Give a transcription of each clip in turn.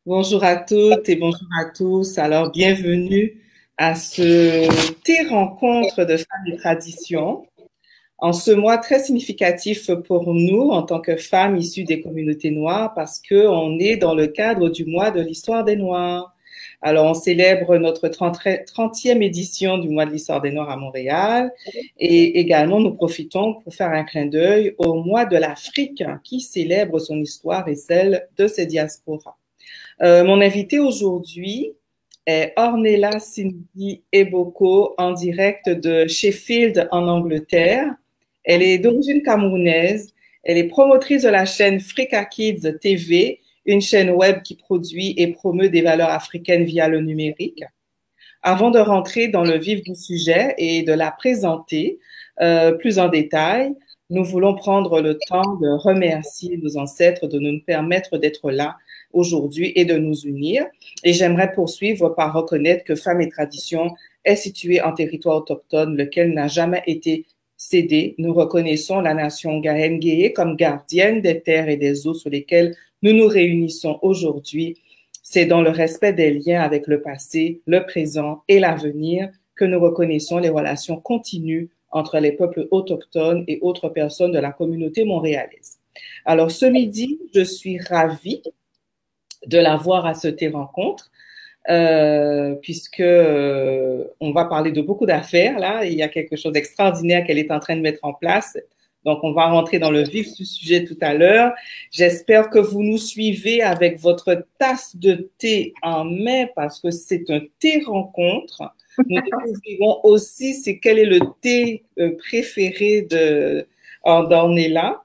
Bonjour à toutes et bonjour à tous. Alors, bienvenue à ce thé rencontre de femmes et traditions. En ce mois très significatif pour nous en tant que femmes issues des communautés noires parce que on est dans le cadre du mois de l'histoire des Noirs. Alors, on célèbre notre 30e édition du mois de l'histoire des Noirs à Montréal et également nous profitons pour faire un clin d'œil au mois de l'Afrique qui célèbre son histoire et celle de ses diasporas. Mon invité aujourd'hui est Ornella Cindy Eboko en direct de Sheffield en Angleterre. Elle est d'origine camerounaise. Elle est promotrice de la chaîne Frika Kids TV, une chaîne web qui produit et promeut des valeurs africaines via le numérique. Avant de rentrer dans le vif du sujet et de la présenter plus en détail, nous voulons prendre le temps de remercier nos ancêtres de nous permettre d'être là aujourd'hui et de nous unir. Et j'aimerais poursuivre par reconnaître que Femmes et Traditions est située en territoire autochtone, lequel n'a jamais été cédé. Nous reconnaissons la nation Gahen-Guéé comme gardienne des terres et des eaux sur lesquelles nous nous réunissons aujourd'hui. C'est dans le respect des liens avec le passé, le présent et l'avenir que nous reconnaissons les relations continues entre les peuples autochtones et autres personnes de la communauté montréalaise. Alors, ce midi, je suis ravie de la voir à cette rencontre, puisque on va parler de beaucoup d'affaires là. Il y a quelque chose d'extraordinaire qu'elle est en train de mettre en place. Donc, on va rentrer dans le vif du sujet tout à l'heure. J'espère que vous nous suivez avec votre tasse de thé en main parce que c'est un thé rencontre. Nous découvrirons aussi c'est quel est le thé préféré d'Ornella.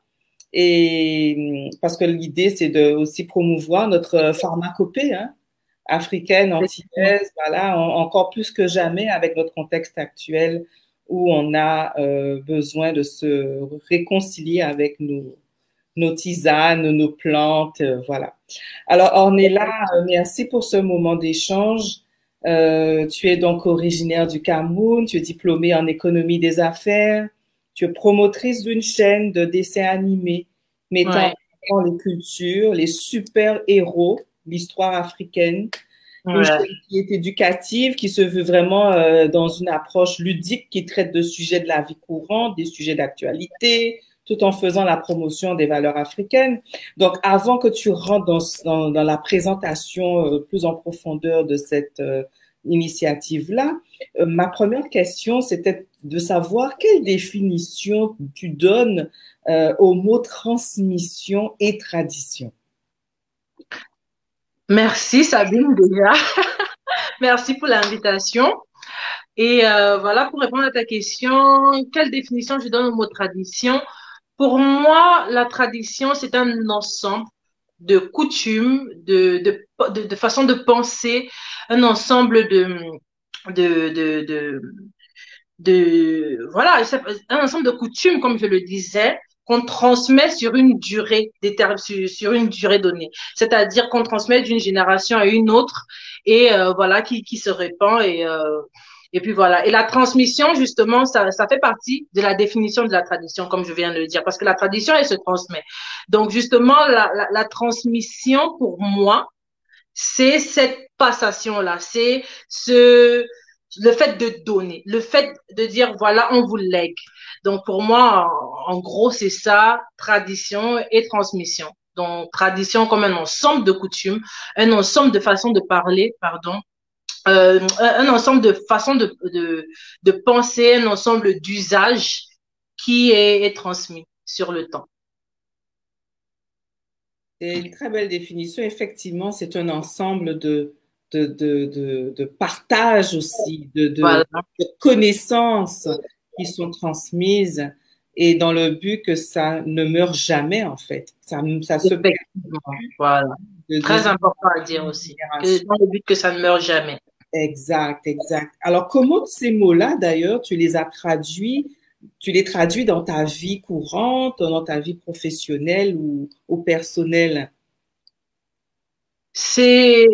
Et parce que l'idée, c'est de aussi promouvoir notre pharmacopée africaine, antillaise, voilà, encore plus que jamais avec notre contexte actuel où on a besoin de se réconcilier avec nos tisanes, nos plantes, voilà. Alors, Ornella, merci pour ce moment d'échange. Tu es donc originaire du Cameroun, tu es diplômée en économie des affaires, tu es promotrice d'une chaîne de dessins animés mettant en avant les cultures, les super-héros, l'histoire africaine. Une chaîne qui est éducative, qui se veut vraiment dans une approche ludique, qui traite de sujets de la vie courante, des sujets d'actualité, tout en faisant la promotion des valeurs africaines. Donc, avant que tu rentres dans la présentation plus en profondeur de cette initiative-là, ma première question, c'était de savoir quelle définition tu donnes aux mots transmission et tradition. Merci Sabine déjà. Merci pour l'invitation. Et voilà, pour répondre à ta question, quelle définition je donne au mot tradition? Pour moi, la tradition, c'est un ensemble de coutumes, de façons de penser, un ensemble de, de, de, voilà, un ensemble de coutumes, comme je le disais, qu'on transmet sur une durée sur une durée donnée. C'est-à-dire qu'on transmet d'une génération à une autre et voilà, qui se répand et puis voilà. Et la transmission, justement, ça fait partie de la définition de la tradition, comme je viens de le dire, parce que la tradition, elle se transmet. Donc, justement, la transmission, pour moi, c'est cette passation-là, c'est le fait de donner, le fait de dire, voilà, on vous lègue. Donc, pour moi, en gros, c'est ça, tradition et transmission. Donc, tradition comme un ensemble de coutumes, un ensemble de façons de parler, pardon, un ensemble de façons de penser, un ensemble d'usages qui est transmis sur le temps. C'est une très belle définition. Effectivement, c'est un ensemble de partage aussi, Voilà. de connaissances qui sont transmises et dans le but que ça ne meure jamais, en fait. Ça se perd. Voilà. Très important à dire aussi. Que dans le but que ça ne meure jamais. Exact, exact. Alors, comment ces mots-là, d'ailleurs, tu les traduis dans ta vie courante, dans ta vie professionnelle ou personnelle? C'est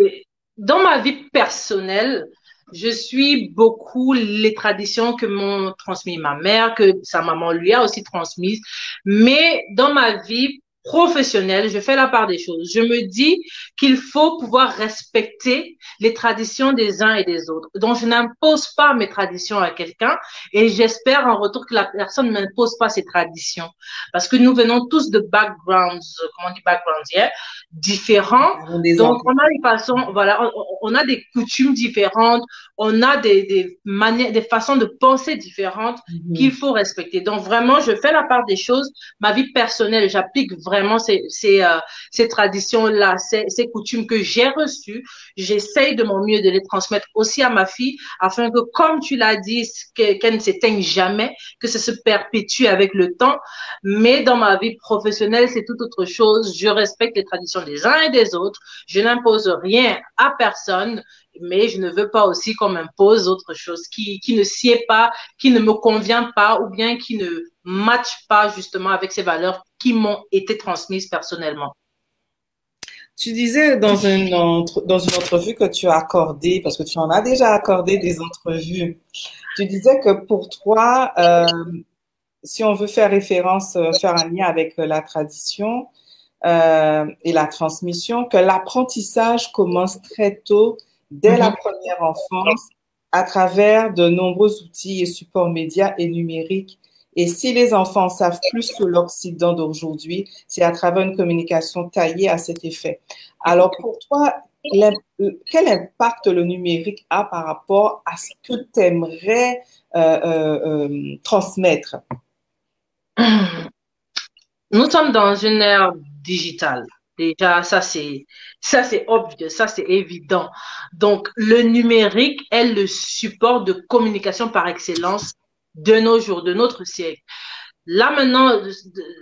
dans ma vie personnelle, je suis beaucoup les traditions que m'ont transmis ma mère, que sa maman lui a aussi transmises. Mais dans ma vie professionnelle, je fais la part des choses. Je me dis qu'il faut pouvoir respecter les traditions des uns et des autres. Donc, je n'impose pas mes traditions à quelqu'un et j'espère en retour que la personne ne m'impose pas ses traditions. Parce que nous venons tous de backgrounds, comment on dit backgrounds, yeah, différents. Donc, on a des façons, voilà, on a des coutumes différentes, on a des manières, des façons de penser différentes qu'il faut respecter. Donc, vraiment, je fais la part des choses. Ma vie personnelle, j'applique vraiment ces traditions-là, ces coutumes que j'ai reçues. J'essaye de mon mieux de les transmettre aussi à ma fille afin que, comme tu l'as dit, qu'elle ne s'éteigne jamais, que ça se perpétue avec le temps. Mais dans ma vie professionnelle, c'est tout autre chose. Je respecte les traditions des uns et des autres. Je n'impose rien à personne, mais je ne veux pas aussi qu'on m'impose autre chose qui ne sied pas, qui ne me convient pas ou bien qui ne matche pas justement avec ces valeurs qui m'ont été transmises personnellement. Tu disais dans une entrevue que tu as accordée, parce que tu en as déjà accordé des entrevues, tu disais que pour toi, si on veut faire référence, faire un lien avec la tradition et la transmission, que l'apprentissage commence très tôt, dès la première enfance, à travers de nombreux outils et supports médias et numériques. Et si les enfants savent plus que l'Occident d'aujourd'hui, c'est à travers une communication taillée à cet effet. Alors pour toi, quel impact le numérique a par rapport à ce que tu aimerais transmettre? Nous sommes dans une ère digitale. Déjà, ça c'est obvious, ça c'est évident. Donc, le numérique est le support de communication par excellence de nos jours, de notre siècle. Là maintenant,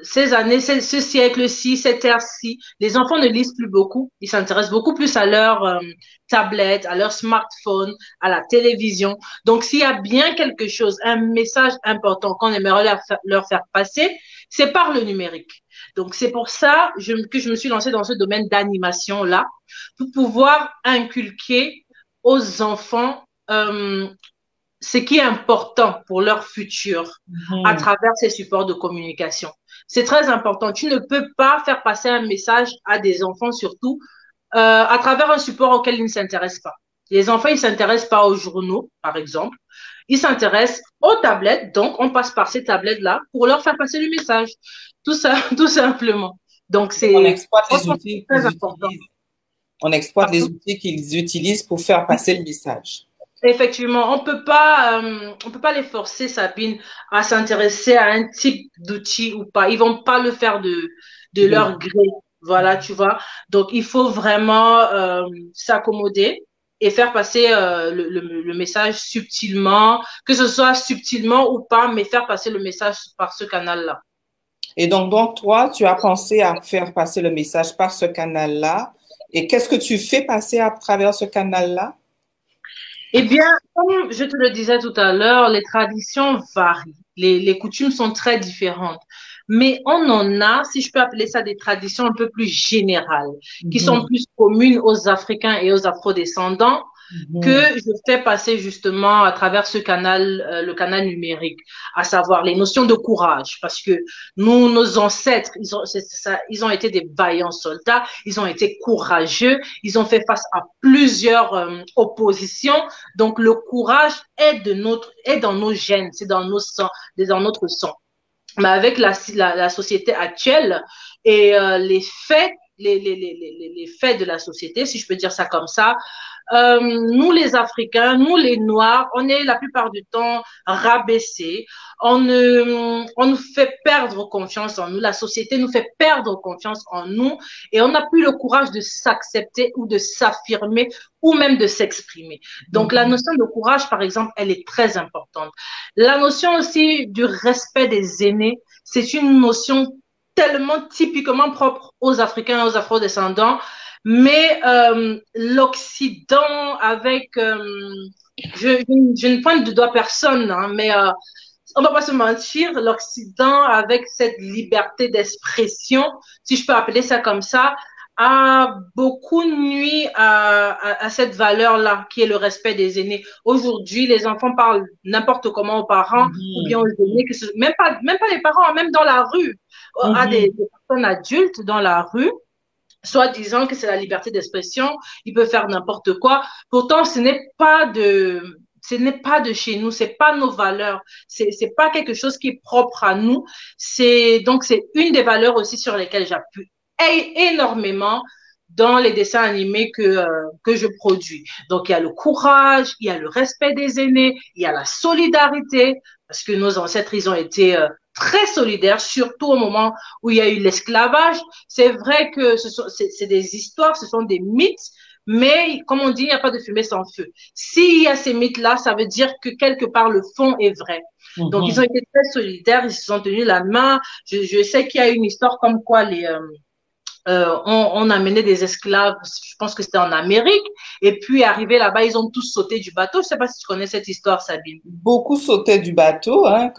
ces années, ce siècle-ci, cette ère-ci, les enfants ne lisent plus beaucoup. Ils s'intéressent beaucoup plus à leur tablette, à leur smartphone, à la télévision. Donc, s'il y a bien quelque chose, un message important qu'on aimerait leur faire passer, c'est par le numérique. Donc, c'est pour ça que je me suis lancée dans ce domaine d'animation-là, pour pouvoir inculquer aux enfants ce qui est important pour leur futur à travers ces supports de communication. C'est très important. Tu ne peux pas faire passer un message à des enfants, surtout à travers un support auquel ils ne s'intéressent pas. Les enfants, ils ne s'intéressent pas aux journaux, par exemple. Ils s'intéressent aux tablettes. Donc, on passe par ces tablettes-là pour leur faire passer le message. Tout ça, tout simplement. Donc, c'est on exploite les outils très important. On exploite les outils qu'ils utilisent pour faire passer le message. Effectivement, on peut pas les forcer, Sabine, à s'intéresser à un type d'outil ou pas. Ils vont pas le faire de leur gré. Voilà, tu vois. Donc, il faut vraiment s'accommoder et faire passer le message subtilement, que ce soit subtilement ou pas, mais faire passer le message par ce canal-là. Et donc, toi, tu as pensé à faire passer le message par ce canal-là. Et qu'est-ce que tu fais passer à travers ce canal-là? Eh bien, comme je te le disais tout à l'heure, les traditions varient. Les coutumes sont très différentes. Mais on en a, si je peux appeler ça des traditions un peu plus générales, qui sont plus communes aux Africains et aux Afro-descendants, que je fais passer justement à travers ce canal, le canal numérique, à savoir les notions de courage, parce que nous, nos ancêtres, ils ont été des vaillants soldats, ils ont été courageux, ils ont fait face à plusieurs oppositions. Donc le courage est dans nos gènes, c'est dans nos sangs, c'est dans notre sang. Mais avec la société actuelle et les faits de la société, si je peux dire ça comme ça, nous les Africains, nous les Noirs, on est la plupart du temps rabaissés. On nous fait perdre confiance en nous. La société nous fait perdre confiance en nous et on n'a plus le courage de s'accepter ou de s'affirmer ou même de s'exprimer. Donc, la notion de courage, par exemple, elle est très importante. La notion aussi du respect des aînés, c'est une notion tellement typiquement propre aux Africains et aux Afro-descendants. Mais l'Occident, avec, je ne pointe du doigt personne, hein, mais on ne va pas se mentir, l'Occident, avec cette liberté d'expression, si je peux appeler ça comme ça, a beaucoup nuit à cette valeur-là, qui est le respect des aînés. Aujourd'hui, les enfants parlent n'importe comment aux parents ou bien aux aînés, même pas les parents, même dans la rue, à des personnes adultes dans la rue, soit disant que c'est la liberté d'expression, il peut faire n'importe quoi. Pourtant, ce n'est pas de chez nous, c'est pas nos valeurs, c'est pas quelque chose qui est propre à nous. Donc c'est une des valeurs aussi sur lesquelles j'appuie énormément dans les dessins animés que je produis. Donc il y a le courage, il y a le respect des aînés, il y a la solidarité, parce que nos ancêtres, ils ont été très solidaires, surtout au moment où il y a eu l'esclavage. C'est vrai que c'est des histoires, ce sont des mythes, mais comme on dit, il n'y a pas de fumée sans feu. S'il y a ces mythes-là, ça veut dire que quelque part le fond est vrai. Donc ils ont été très solidaires, ils se sont tenus la main. Je sais qu'il y a une histoire comme quoi on amenait des esclaves, je pense que c'était en Amérique, et puis arrivé là-bas, ils ont tous sauté du bateau. Je ne sais pas si tu connais cette histoire, Sabine. Beaucoup sautaient du bateau, hein,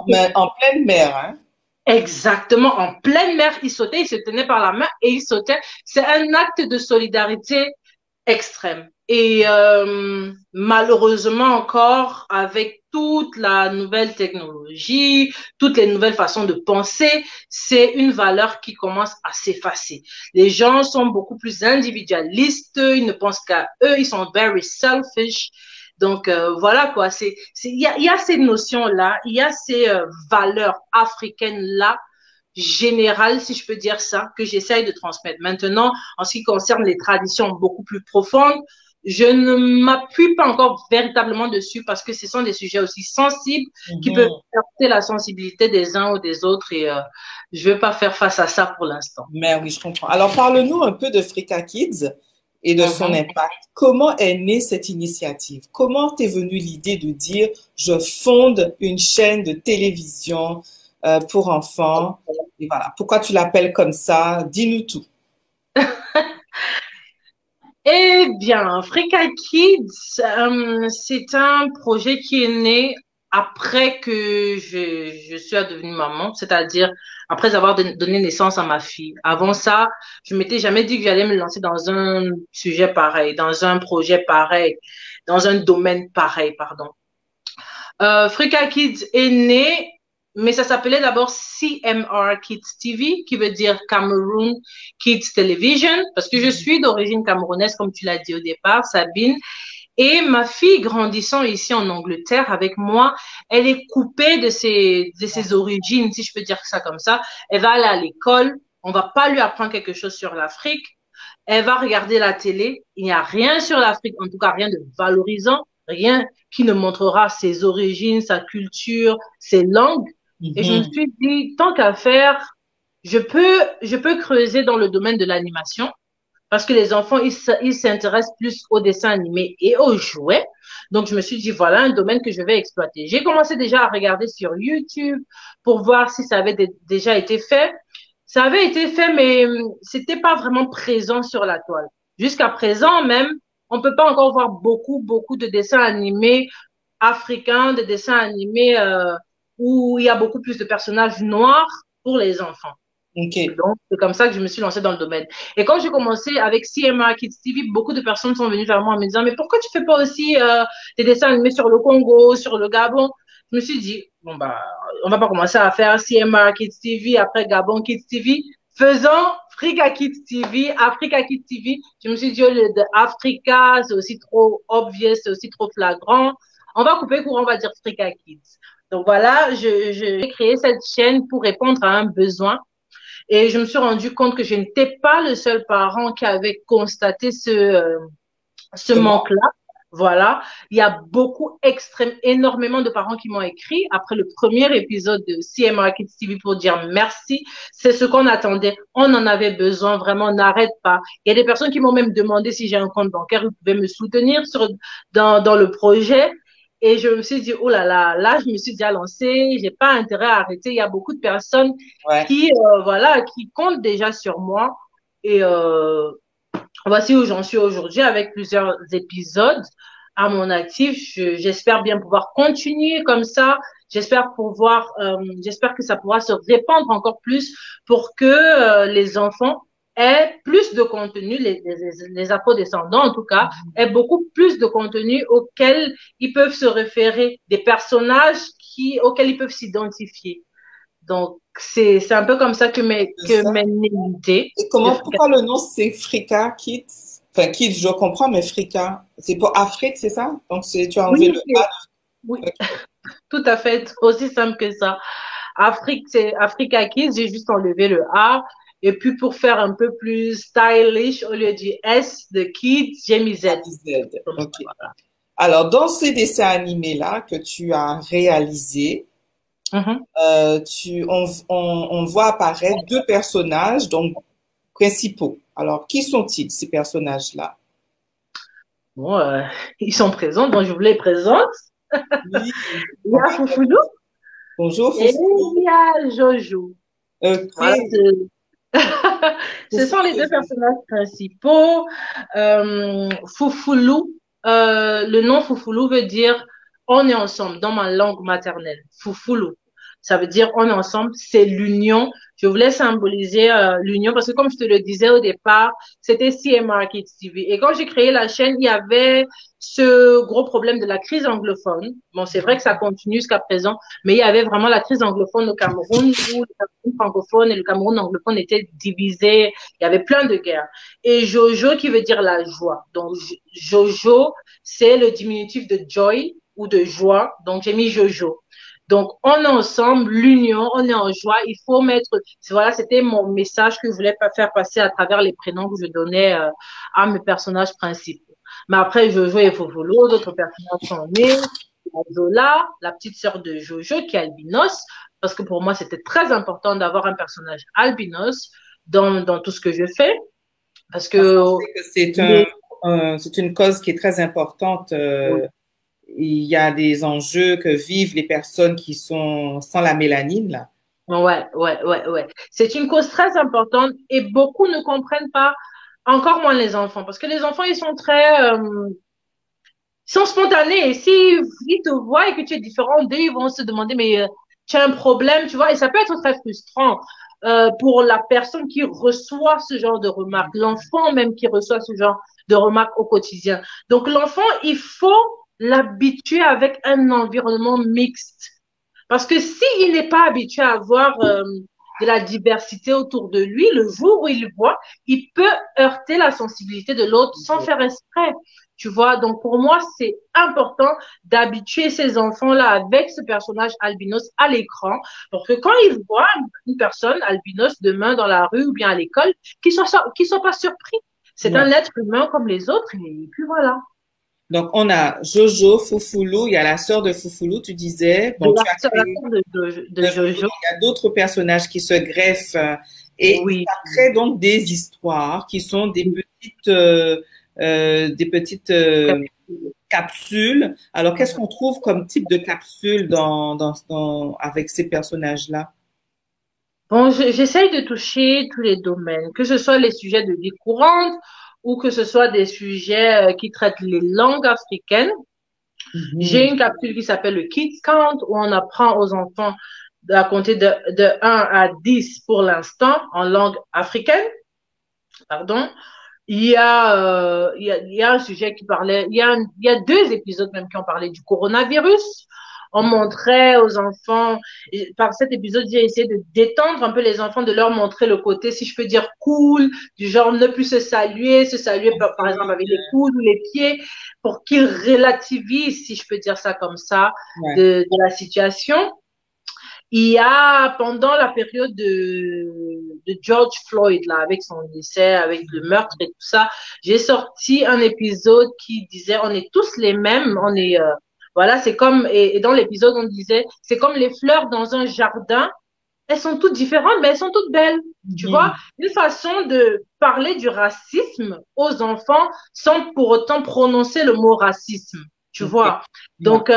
mais en pleine mer, hein. Exactement, en pleine mer, ils sautaient, ils se tenaient par la main et ils sautaient. C'est un acte de solidarité extrême. Et malheureusement encore, avec toute la nouvelle technologie, toutes les nouvelles façons de penser, c'est une valeur qui commence à s'effacer. Les gens sont beaucoup plus individualistes, ils ne pensent qu'à eux, ils sont very selfish. Donc voilà quoi, il y a ces notions-là, il y a ces valeurs africaines-là, générales, si je peux dire ça, que j'essaye de transmettre. Maintenant, en ce qui concerne les traditions beaucoup plus profondes, je ne m'appuie pas encore véritablement dessus parce que ce sont des sujets aussi sensibles qui peuvent heurter la sensibilité des uns ou des autres et je ne vais pas faire face à ça pour l'instant. Mais oui, je comprends. Alors, parle-nous un peu de Frika Kids et de son impact. Comment est née cette initiative? Comment t'es venue l'idée de dire je fonde une chaîne de télévision pour enfants? Et voilà. Pourquoi tu l'appelles comme ça? Dis-nous tout. Eh bien, Frika Kids, c'est un projet qui est né après que je suis devenue maman, c'est-à-dire après avoir donné naissance à ma fille. Avant ça, je m'étais jamais dit que j'allais me lancer dans un sujet pareil, dans un projet pareil, dans un domaine pareil, pardon. Frika Kids est né, mais ça s'appelait d'abord CMR Kids TV, qui veut dire Cameroon Kids Television, parce que je suis d'origine camerounaise, comme tu l'as dit au départ, Sabine. Et ma fille, grandissant ici en Angleterre avec moi, elle est coupée de ses origines, si je peux dire ça comme ça. Elle va aller à l'école, on va pas lui apprendre quelque chose sur l'Afrique. Elle va regarder la télé, il n'y a rien sur l'Afrique, en tout cas rien de valorisant, rien qui ne montrera ses origines, sa culture, ses langues. Et je me suis dit, tant qu'à faire, je peux creuser dans le domaine de l'animation parce que les enfants, ils s'intéressent plus aux dessins animés et aux jouets. Donc, je me suis dit, voilà un domaine que je vais exploiter. J'ai commencé déjà à regarder sur YouTube pour voir si ça avait déjà été fait. Ça avait été fait, mais c'était pas vraiment présent sur la toile. Jusqu'à présent, même, on peut pas encore voir beaucoup de dessins animés africains, de dessins animés où il y a beaucoup plus de personnages noirs pour les enfants. Okay. Donc, c'est comme ça que je me suis lancée dans le domaine. Et quand j'ai commencé avec CMR Kids TV, beaucoup de personnes sont venues vers moi en me disant, mais pourquoi tu fais pas aussi des dessins animés sur le Congo, sur le Gabon? Je me suis dit, bon, bah, on va pas commencer à faire CMR Kids TV, après Gabon Kids TV. Faisons Frika Kids TV, Africa Kids TV. Je me suis dit, au lieu de Africa, c'est aussi trop obvious, c'est aussi trop flagrant. On va couper court, on va dire Frika Kids. Donc voilà, j'ai créé cette chaîne pour répondre à un besoin. Et je me suis rendu compte que je n'étais pas le seul parent qui avait constaté ce manque-là. Voilà. Il y a énormément de parents qui m'ont écrit après le premier épisode de CMR Kids TV pour dire merci. C'est ce qu'on attendait. On en avait besoin. Vraiment, n'arrête pas. Il y a des personnes qui m'ont même demandé si j'ai un compte bancaire, ils pouvaient me soutenir dans le projet. Et je me suis dit, oh là, je me suis déjà lancée, j'ai pas intérêt à arrêter. Il y a beaucoup de personnes qui comptent déjà sur moi. Et voici où j'en suis aujourd'hui avec plusieurs épisodes à mon actif. J'espère bien pouvoir continuer comme ça. J'espère que ça pourra se répandre encore plus pour que les enfants ait plus de contenu, les afro-descendants en tout cas, aient beaucoup plus de contenu auquel ils peuvent se référer, des personnages auxquels ils peuvent s'identifier. Donc, c'est un peu comme ça que C'est ça. mes idées. Et pourquoi le nom c'est Frika Kids? Enfin, Kids, je comprends, mais Frika, c'est pour Afrique, c'est ça? Donc, tu as enlevé Oui, le A. oui, Ok. tout à fait, aussi simple que ça. Afrique, c'est Africa Kids, j'ai juste enlevé le A. Et puis pour faire un peu plus stylish, au lieu du S de Kids, j'ai mis Z. Z. Comme ça, Ok. voilà. Alors, dans ces dessins animés-là que tu as réalisés, on voit apparaître deux personnages, donc principaux. Alors, qui sont-ils, ces personnages-là? Bon, ils sont présents, donc je vous les présente. Oui, Il y on a va dire Foufoulou bonjour, et Foufou. il y a Jojo. Ok, Voilà, ce Foufou sont les et deux Jojo. personnages principaux. Foufoulou, le nom Foufoulou veut dire on est ensemble dans ma langue maternelle. Foufoulou, ça veut dire on est ensemble, c'est l'union. Je voulais symboliser l'union parce que comme je te le disais au départ, c'était CMR Kids TV. Et quand j'ai créé la chaîne, il y avait ce gros problème de la crise anglophone. Bon, c'est vrai que ça continue jusqu'à présent, mais il y avait vraiment la crise anglophone au Cameroun où le Cameroun francophone et le Cameroun anglophone étaient divisés. Il y avait plein de guerres. Et Jojo qui veut dire la joie. Donc, Jojo, c'est le diminutif de joy ou de joie. Donc, j'ai mis Jojo. Donc, on est ensemble, l'union, on est en joie. Il faut mettre, voilà, c'était mon message que je voulais faire passer à travers les prénoms que je donnais à mes personnages principaux. Mais après, Jojo et Fofolo, d'autres personnages sont nés. Zola, la petite sœur de Jojo, qui est albinos, parce que pour moi, c'était très important d'avoir un personnage albinos dans tout ce que je fais, parce Parce que qu'on sait que les... c'est une cause qui est très importante. Il y a des enjeux que vivent les personnes qui sont sans la mélanine, là. Ouais. C'est une cause très importante et beaucoup ne comprennent pas, encore moins les enfants, parce que les enfants, ils sont spontanés. Et s'ils ils te voient et que tu es différent d'eux, ils vont se demander, mais tu as un problème, tu vois. Et ça peut être très frustrant pour la personne qui reçoit ce genre de remarques, l'enfant même qui reçoit ce genre de remarques au quotidien. Donc l'enfant, il faut l'habituer avec un environnement mixte. Parce que s'il n'est pas habitué à avoir de la diversité autour de lui, le jour où il le voit, il peut heurter la sensibilité de l'autre sans faire exprès. Tu vois, donc pour moi, c'est important d'habituer ces enfants-là avec ce personnage albinos à l'écran pour que quand ils voient une personne albinos demain dans la rue ou bien à l'école, qu'ils soient pas surpris. C'est Ouais. un être humain comme les autres et puis voilà. Donc, on a Jojo, Foufoulou, il y a la sœur de Foufoulou, tu disais. De Bon, tu as la créé part de de Jojo, Jojo. il y a d'autres personnages qui se greffent et Oui. ça crée donc des histoires qui sont des petites capsules. Alors, qu'est-ce qu'on trouve comme type de capsule avec ces personnages-là? Bon, j'essaye de toucher tous les domaines, que ce soit les sujets de vie courante ou que ce soit des sujets qui traitent les langues africaines. J'ai Mhm. une capsule qui s'appelle le Kids Count où on apprend aux enfants à compter de 1 à 10 pour l'instant en langue africaine. Pardon. Il y a un sujet qui parlait, il y a deux épisodes même qui ont parlé du coronavirus. On montrait aux enfants, et par cet épisode, j'ai essayé de détendre un peu les enfants, de leur montrer le côté, si je peux dire, cool, du genre ne plus se saluer par exemple avec les coudes ou les pieds, pour qu'ils relativisent, si je peux dire ça comme ça, Ouais. de la situation. Il y a, pendant la période de George Floyd, là, avec son décès, avec le meurtre et tout ça, j'ai sorti un épisode qui disait, on est tous les mêmes, voilà, c'est comme, et dans l'épisode, on disait, c'est comme les fleurs dans un jardin, elles sont toutes différentes, mais elles sont toutes belles. Tu vois, Mhm. une façon de parler du racisme aux enfants sans pour autant prononcer le mot racisme. Tu Ok. vois. Ouais. Donc,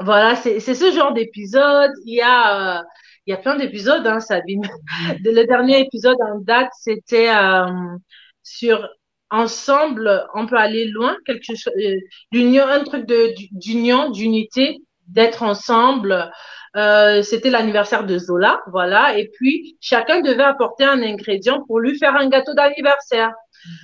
voilà, c'est ce genre d'épisode. Il y a plein d'épisodes, hein, Sabine. Mhm. Le dernier épisode en date, c'était sur ensemble, on peut aller loin, quelque chose, l'union, un truc d'union, d'unité. d'être ensemble. C'était l'anniversaire de Zola, voilà. Et puis, chacun devait apporter un ingrédient pour lui faire un gâteau d'anniversaire.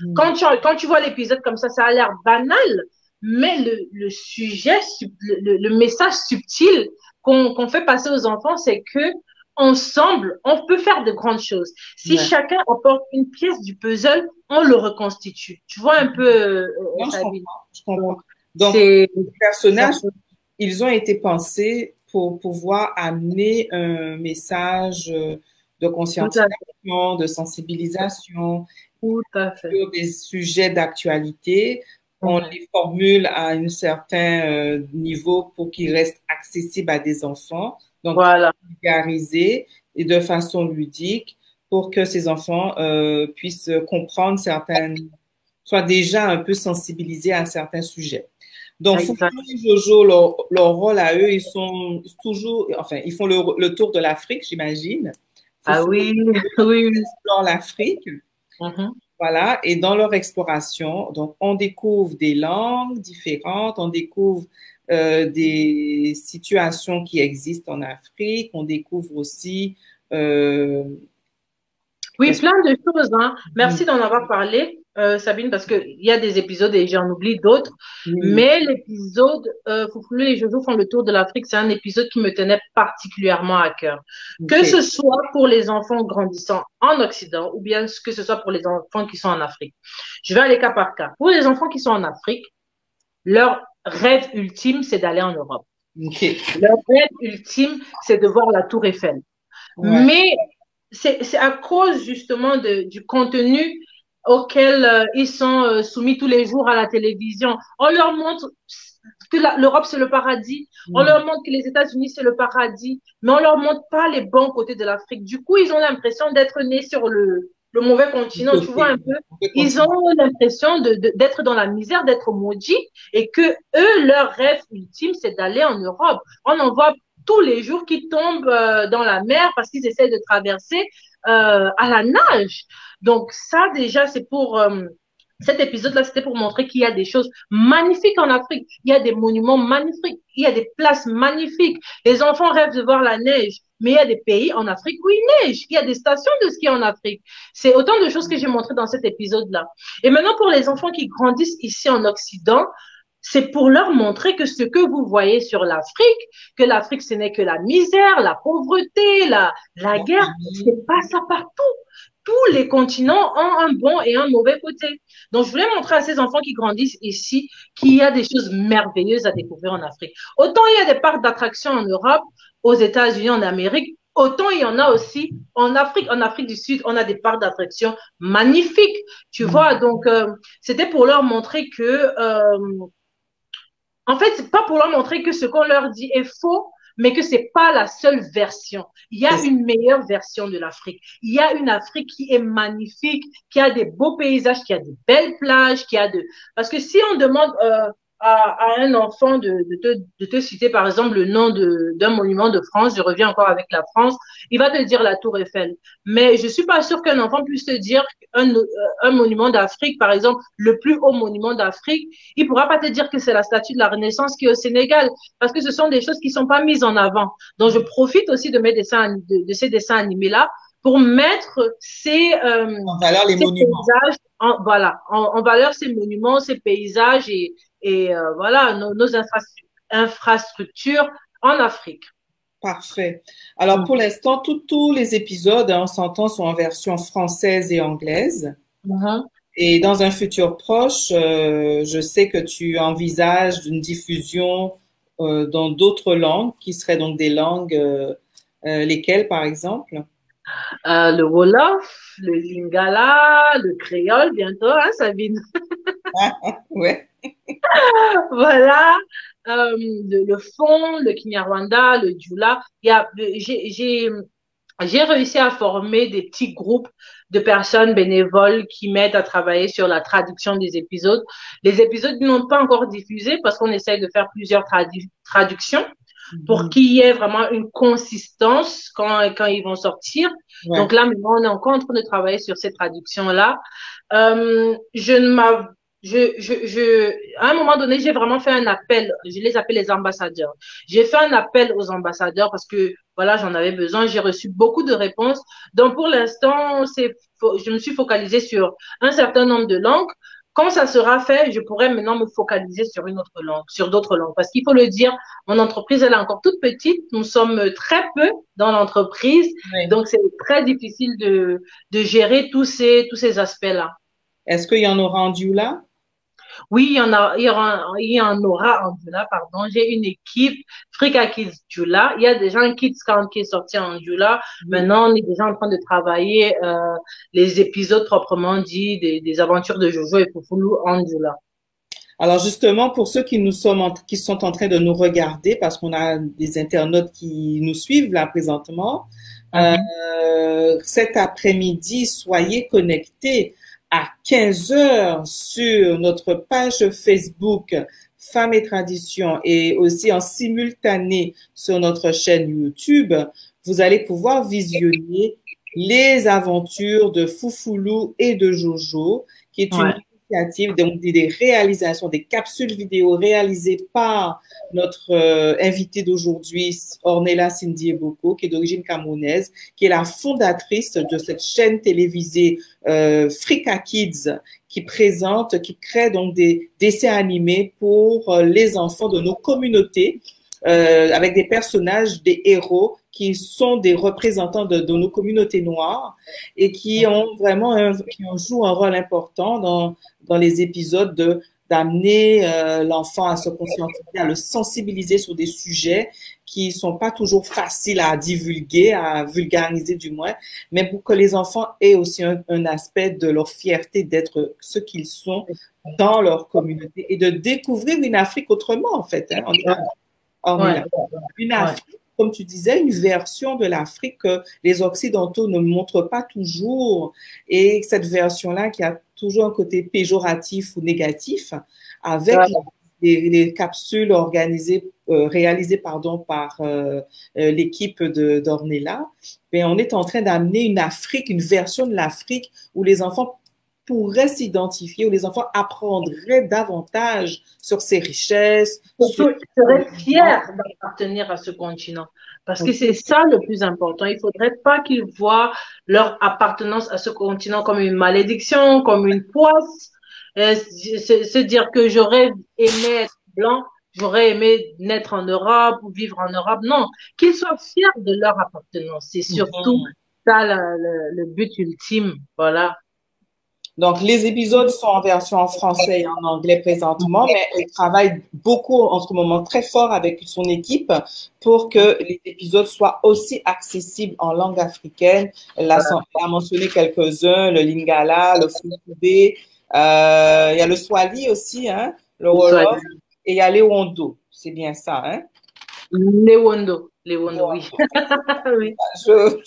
Mhm. Quand tu vois l'épisode comme ça a l'air banal, mais le sujet, le message subtil qu'on fait passer aux enfants, c'est que ensemble, on peut faire de grandes choses. Si Ouais. chacun apporte une pièce du puzzle, on le reconstitue. Tu vois un peu, Non, je Sabine. comprends, je comprends. Donc, Donc, c'est les c'est un personnages, peu ils ont été pensés pour pouvoir amener un message de tout à fait, conscientisation, de sensibilisation tout à fait. sur des sujets d'actualité. On Mhm. les formule à un certain niveau pour qu'ils restent accessibles à des enfants, donc Voilà, vulgarisés et de façon ludique pour que ces enfants puissent comprendre certaines, soient déjà un peu sensibilisés à certains sujets. Donc, exact. Foufoulou et Jojo, leur rôle à eux, ils sont toujours, enfin, ils font le tour de l'Afrique, j'imagine. Ah Foufoulou oui, oui, oui. explore l'Afrique. Mhm. Voilà, et dans leur exploration, donc on découvre des langues différentes, on découvre des situations qui existent en Afrique, on découvre aussi euh, Oui, qu'est-ce plein de choses, hein. que Merci d'en avoir parlé, Sabine, parce qu'il y a des épisodes et j'en oublie d'autres. oui, Mais l'épisode Foufoulou et Jojo font le tour de l'Afrique, c'est un épisode qui me tenait particulièrement à cœur. Que ok, ce soit pour les enfants grandissant en Occident ou bien que ce soit pour les enfants qui sont en Afrique. Je vais aller cas par cas. Pour les enfants qui sont en Afrique, leur rêve ultime, c'est d'aller en Europe. ok, Leur rêve ultime, c'est de voir la Tour Eiffel. ouais, Mais c'est à cause justement du contenu auquel ils sont soumis tous les jours à la télévision. On leur montre que l'Europe, c'est le paradis. On mm, leur montre que les États-Unis, c'est le paradis. Mais on leur montre pas les bons côtés de l'Afrique. Du coup, ils ont l'impression d'être nés sur le mauvais du continent. Tu vois un côté, peu? on peut Ils continuer. ont l'impression d'être dans la misère, d'être maudits et que eux, leur rêve ultime, c'est d'aller en Europe. On en voit tous les jours qui tombent dans la mer parce qu'ils essaient de traverser à la nage. Donc ça déjà, c'est pour cet épisode-là, c'était pour montrer qu'il y a des choses magnifiques en Afrique. Il y a des monuments magnifiques. Il y a des places magnifiques. Les enfants rêvent de voir la neige. Mais il y a des pays en Afrique où il neige. Il y a des stations de ski en Afrique. C'est autant de choses que j'ai montrées dans cet épisode-là. Et maintenant, pour les enfants qui grandissent ici en Occident, c'est pour leur montrer que ce que vous voyez sur l'Afrique, que l'Afrique, ce n'est que la misère, la pauvreté, la La guerre, famille, c'est pas ça partout. Tous les continents ont un bon et un mauvais côté. Donc, je voulais montrer à ces enfants qui grandissent ici qu'il y a des choses merveilleuses à découvrir en Afrique. Autant il y a des parcs d'attractions en Europe, aux États-Unis, en Amérique, autant il y en a aussi en Afrique. En Afrique du Sud, on a des parcs d'attractions magnifiques. Tu vois, mm, donc, c'était pour leur montrer que en fait, c'est pas pour leur montrer que ce qu'on leur dit est faux, mais que c'est pas la seule version. Il y a c'est une meilleure version de l'Afrique. Il y a une Afrique qui est magnifique, qui a des beaux paysages, qui a de belles plages, qui a de. Parce que si on demande à un enfant de te citer par exemple le nom d'un monument de France, je reviens encore avec la France, il va te dire la Tour Eiffel. Mais je suis pas sûre qu'un enfant puisse te dire un monument d'Afrique, par exemple, le plus haut monument d'Afrique, il pourra pas te dire que c'est la statue de la Renaissance qui est au Sénégal, parce que ce sont des choses qui sont pas mises en avant. Donc, je profite aussi de mes dessins, de ces dessins animés-là pour mettre en valeur les ces monuments. paysages, voilà, en valeur ces monuments, ces paysages et voilà, nos infrastructures en Afrique. Parfait. Alors, pour Mhm. l'instant, tous les épisodes, hein, on s'entend, sont en version française et anglaise. Mhm. Et dans un futur proche, je sais que tu envisages une diffusion dans d'autres langues, qui seraient donc des langues, lesquelles, par exemple? Le Wolof, le Lingala, le créole bientôt, hein, Sabine? Ouais. Voilà, le fond, le Kinyarwanda, le Djoula. J'ai réussi à former des petits groupes de personnes bénévoles qui m'aident à travailler sur la traduction des épisodes. Les épisodes n'ont pas encore diffusé parce qu'on essaye de faire plusieurs traductions pour Mhm. qu'il y ait vraiment une consistance quand ils vont sortir. Ouais. Donc là, maintenant, on est encore en train de travailler sur ces traductions-là. Je ne à un moment donné, j'ai vraiment fait un appel. Je les appelle les ambassadeurs. J'ai fait un appel aux ambassadeurs parce que, voilà, j'en avais besoin. J'ai reçu beaucoup de réponses. Donc, pour l'instant, je me suis focalisée sur un certain nombre de langues. Quand ça sera fait, je pourrai maintenant me focaliser sur une autre langue, sur d'autres langues. Parce qu'il faut le dire, mon entreprise, elle est encore toute petite. Nous sommes très peu dans l'entreprise. Oui. Donc, c'est très difficile de gérer tous ces aspects-là. Est-ce qu'il y en aura en Dioula? Oui, il y en aura en Djoula, pardon. J'ai une équipe Frika Kids Djoula. Il y a déjà un Kids Camp qui est sorti en Djoula. Oui. Maintenant, on est déjà en train de travailler les épisodes proprement dit des aventures de Jojo et Foufoulou en Djoula. Alors justement, pour ceux qui sont en train de nous regarder, parce qu'on a des internautes qui nous suivent là présentement, cet après-midi, soyez connectés à 15 heures sur notre page Facebook Femmes et Traditions et aussi en simultané sur notre chaîne YouTube. Vous allez pouvoir visionner les aventures de Foufoulou et de Jojo, qui est une Ouais. initiative, donc des réalisations, des capsules vidéo réalisées par notre invitée d'aujourd'hui, Ornella Cindy Eboko, qui est d'origine camerounaise, qui est la fondatrice de cette chaîne télévisée Frika Kids, qui présente, qui crée donc des dessins animés pour les enfants de nos communautés, avec des personnages, des héros qui sont des représentants de nos communautés noires et qui ont vraiment qui jouent un rôle important dans les épisodes d'amener l'enfant à se conscientiser, à le sensibiliser sur des sujets qui sont pas toujours faciles à divulguer, à vulgariser du moins, mais pour que les enfants aient aussi un aspect de leur fierté d'être ce qu'ils sont dans leur communauté et de découvrir une Afrique autrement, en fait. Hein. Ouais. Une Ouais. Afrique, comme tu disais, une version de l'Afrique que les Occidentaux ne montrent pas toujours. Et cette version-là qui a toujours un côté péjoratif ou négatif, avec Ouais. les capsules organisées, réalisées pardon, par l'équipe d'Ornella, ben, on est en train d'amener une Afrique, une version de l'Afrique où les enfants pourraient s'identifier, où les enfants apprendraient davantage sur ses richesses, sur Surtout, ils seraient fiers d'appartenir à ce continent. Parce que c'est ça le plus important. Il ne faudrait pas qu'ils voient leur appartenance à ce continent comme une malédiction, comme une poisse. Se dire que j'aurais aimé être blanc, j'aurais aimé naître en Europe ou vivre en Europe. Non, qu'ils soient fiers de leur appartenance. C'est surtout ça le but ultime. Voilà. Donc, les épisodes sont en version en français et en anglais présentement, mais elle travaille beaucoup en ce moment très fort avec son équipe pour que les épisodes soient aussi accessibles en langue africaine. Elle a mentionné quelques-uns, le Lingala, le Fulfulde, il y a le Swahili aussi, hein, le Wolof, et il y a l'Ewondo. C'est bien ça, hein? Lewondo, oui. Oui.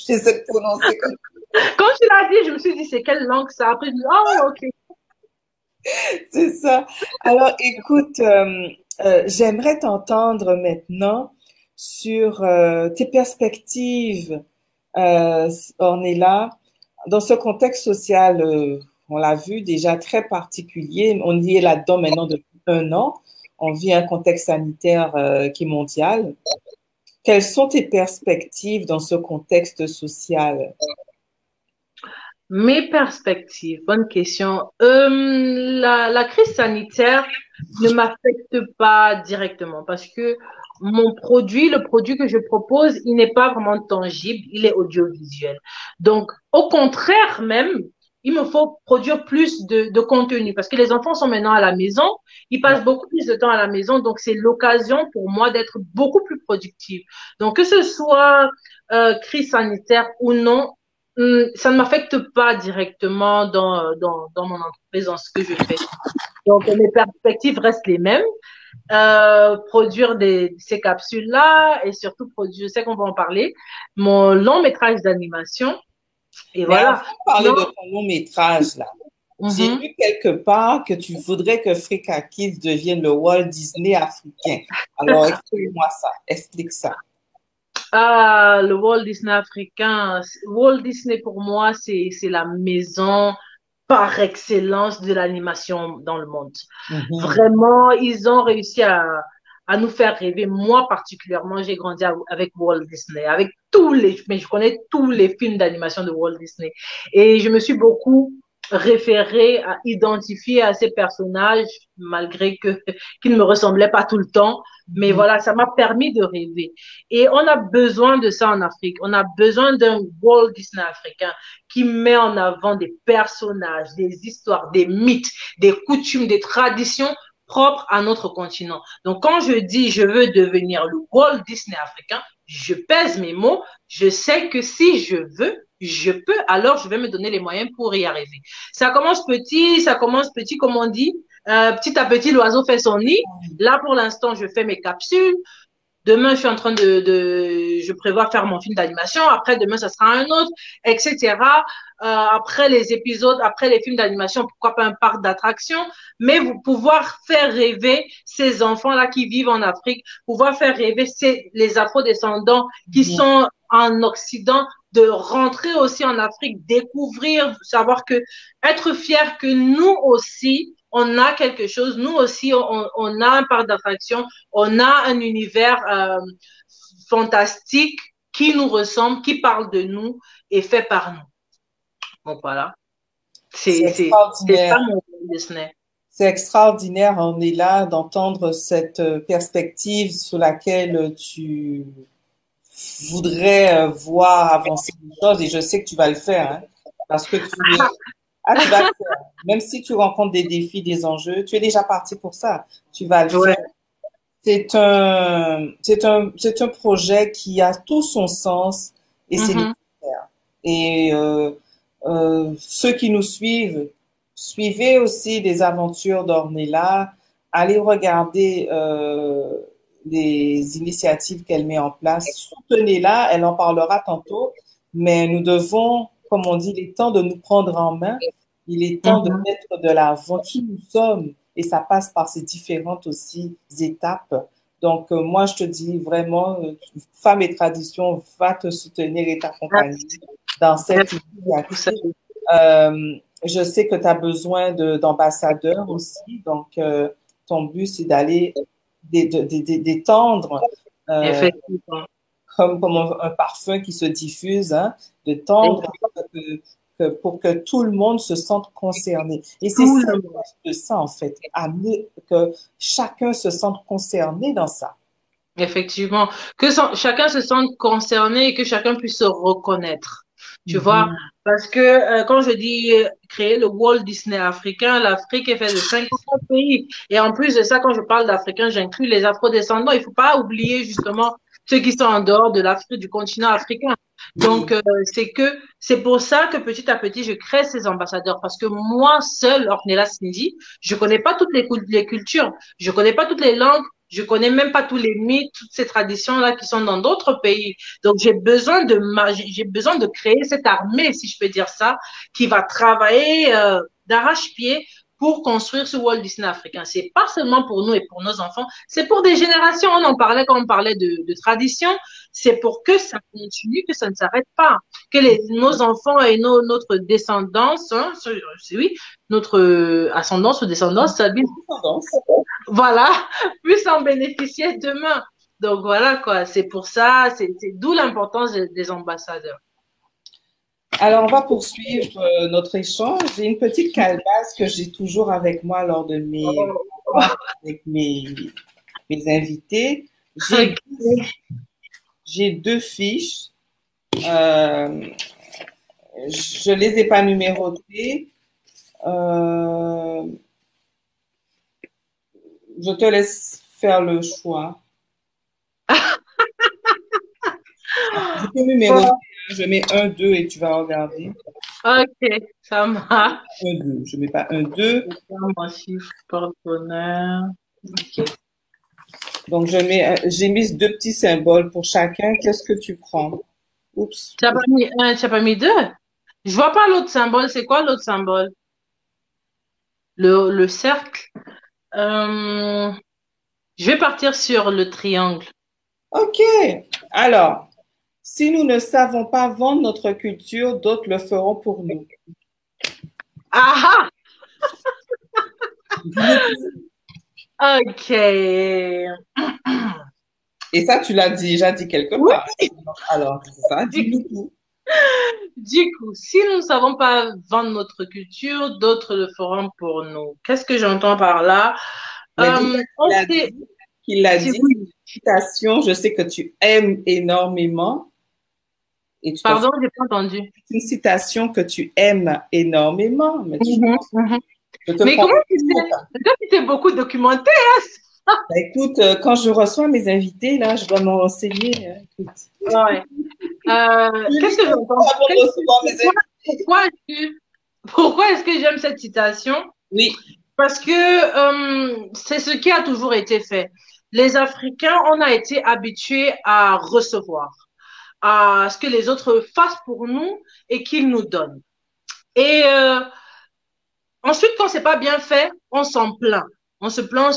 J'essaie de prononcer comme Quand tu l'as dit, je me suis dit, c'est quelle langue ça? Après, je me dis, oh, ok. c'est ça. Alors, écoute, j'aimerais t'entendre maintenant sur tes perspectives, Ornella, dans ce contexte social, on l'a vu déjà très particulier. On y est là-dedans maintenant depuis 1 an. On vit un contexte sanitaire qui est mondial. Quelles sont tes perspectives dans ce contexte social? Mes perspectives, bonne question. La crise sanitaire ne m'affecte pas directement parce que le produit que je propose, il n'est pas vraiment tangible, il est audiovisuel. Donc, au contraire même, il me faut produire plus de contenu parce que les enfants sont maintenant à la maison, ils passent beaucoup plus de temps à la maison, donc c'est l'occasion pour moi d'être beaucoup plus productive. Donc, que ce soit crise sanitaire ou non, ça ne m'affecte pas directement dans mon entreprise, dans ce que je fais. Donc, mes perspectives restent les mêmes. Produire ces capsules-là et surtout produire, je sais qu'on va en parler, mon long métrage d'animation. Et Mais avant voilà. de parler Non. de ton long métrage, là, j'ai lu quelque part que tu voudrais que Frika Kids devienne le Walt Disney africain. Alors, explique-moi ça. Explique ça. Ah, le Walt Disney africain. Walt Disney, pour moi, c'est la maison. par excellence de l'animation dans le monde. Mhm. Vraiment, ils ont réussi à nous faire rêver. Moi, particulièrement, j'ai grandi avec Walt Disney, avec mais je connais tous les films d'animation de Walt Disney. Et je me suis beaucoup référée à identifier à ces personnages, malgré qu'ils ne me ressemblaient pas tout le temps. Mais Mhm. voilà, ça m'a permis de rêver. Et on a besoin de ça en Afrique. On a besoin d'un Walt Disney africain qui met en avant des personnages, des histoires, des mythes, des coutumes, des traditions propres à notre continent. Donc, quand je dis je veux devenir le Walt Disney africain, je pèse mes mots. Je sais que si je veux, je peux, alors je vais me donner les moyens pour y arriver. Ça commence petit, comme on dit. Petit à petit, l'oiseau fait son nid. Là, pour l'instant, je fais mes capsules. Demain, je suis en train je prévois faire mon film d'animation. Après, demain, ça sera un autre, etc. Après les épisodes, après les films d'animation, pourquoi pas un parc d'attractions. Mais vous pouvoir faire rêver ces enfants-là qui vivent en Afrique, pouvoir faire rêver les afro-descendants qui Mhm. sont en Occident, de rentrer aussi en Afrique, découvrir, savoir que, être fier que nous aussi, on a quelque chose, nous aussi, on a un parc d'attractions, on a un univers fantastique qui nous ressemble, qui parle de nous et fait par nous. Donc voilà, C'est c'est ça extraordinaire. mon Disney. C'est extraordinaire. On est là d'entendre cette perspective sur laquelle tu voudrais voir avancer les choses et je sais que tu vas le faire, hein, parce que tu vas le faire. Même si tu rencontres des défis, des enjeux, tu es déjà parti pour ça. Tu vas le Ouais. faire. C'est un projet qui a tout son sens et c'est Mm-hmm. nécessaire. Et ceux qui nous suivent, suivez aussi les aventures d'Ornella. Allez regarder les initiatives qu'elle met en place. Soutenez-la, elle en parlera tantôt. Mais nous devons, comme on dit, il est temps de nous prendre en main. Il est temps de Mm-hmm. mettre de l'avant qui nous sommes et ça passe par ces différentes aussi étapes. Donc, moi, je te dis vraiment, Femmes et Traditions va te soutenir et t'accompagner Merci. dans cette Merci beaucoup, initiative. Salut. Je sais que tu as besoin d'ambassadeurs aussi. Donc, ton but, c'est d'aller d'étendre euh, Effectivement. comme un parfum qui se diffuse, hein, de tendre pour que tout le monde se sente concerné. Et c'est Tout ça le monde. de ça, en fait, que chacun se sente concerné dans ça. Effectivement. Chacun se sente concerné et que chacun puisse se reconnaître. Tu vois? Mhm. Parce que quand je dis créer le Walt Disney africain, l'Afrique est faite de 50 pays. Et en plus de ça, quand je parle d'Africains, j'inclus les Afro-descendants. Il faut pas oublier justement ceux qui sont en dehors de l'Afrique, du continent africain. Donc, Oui. c'est pour ça que petit à petit, je crée ces ambassadeurs. Parce que moi seule, Ornella Cindy, je connais pas toutes les cultures. Je connais pas toutes les langues. Je connais même pas tous les mythes, toutes ces traditions-là qui sont dans d'autres pays. Donc, j'ai besoin de créer cette armée, si je peux dire ça, qui va travailler d'arrache-pied pour construire ce Walt Disney africain. C'est pas seulement pour nous et pour nos enfants, c'est pour des générations. On en parlait quand on parlait de tradition. C'est pour que ça continue, que ça ne s'arrête pas, que nos enfants et notre descendance, hein, oui, notre ascendance ou descendance, ça Tendance. voilà, puisse en bénéficier demain. Donc voilà quoi, c'est pour ça, c'est d'où l'importance des ambassadeurs. Alors, on va poursuivre notre échange. J'ai une petite calebasse que j'ai toujours avec moi lors de mes rencontres avec mes invités. J'ai j'ai deux fiches. Euh, je les ai pas numérotées. Euh, je te laisse faire le choix. Je peux numéroter. Bon, Hein. Je mets un, deux et tu vas regarder. ok, ça marche. Un, deux. Je mets pas un, deux. Mon chiffre porte-bonheur. Ok. Donc, j'ai mis deux petits symboles pour chacun. Qu'est-ce que tu prends? Oups. Tu n'as pas mis un, tu n'as pas mis deux? Je vois pas l'autre symbole. C'est quoi l'autre symbole? Le cercle. Euh, je vais partir sur le triangle. OK. Alors, si nous ne savons pas vendre notre culture, d'autres le feront pour nous. Ah ah! Ok. Et ça, tu l'as déjà dit quelque Oui. part. Alors, c'est ça, dis-nous tout. Du coup, si nous ne savons pas vendre notre culture, d'autres le feront pour nous. Qu'est-ce que j'entends par là? Mais déjà On sait, qu'il l'a si dit, vous, c'est une citation, je sais que tu aimes énormément et tu t'en pardon, j'ai pas entendu. c'est une citation que tu aimes énormément, mais Mhm, mhm. je te Mais prends comment tu pour sais? Toi, tu t'es beaucoup documenté. bah, écoute, quand je reçois mes invités, là, je dois m'en renseigner. Écoute. Ouais. Qu'est-ce que Avant j'entends? de recevoir mes invités. Pourquoi est-ce que j'aime cette citation? Oui, Parce que c'est ce qui a toujours été fait. Les Africains, on a été habitués à recevoir, à ce que les autres fassent pour nous et qu'ils nous donnent. Et ensuite, quand c'est pas bien fait, on s'en plaint. On se plaint,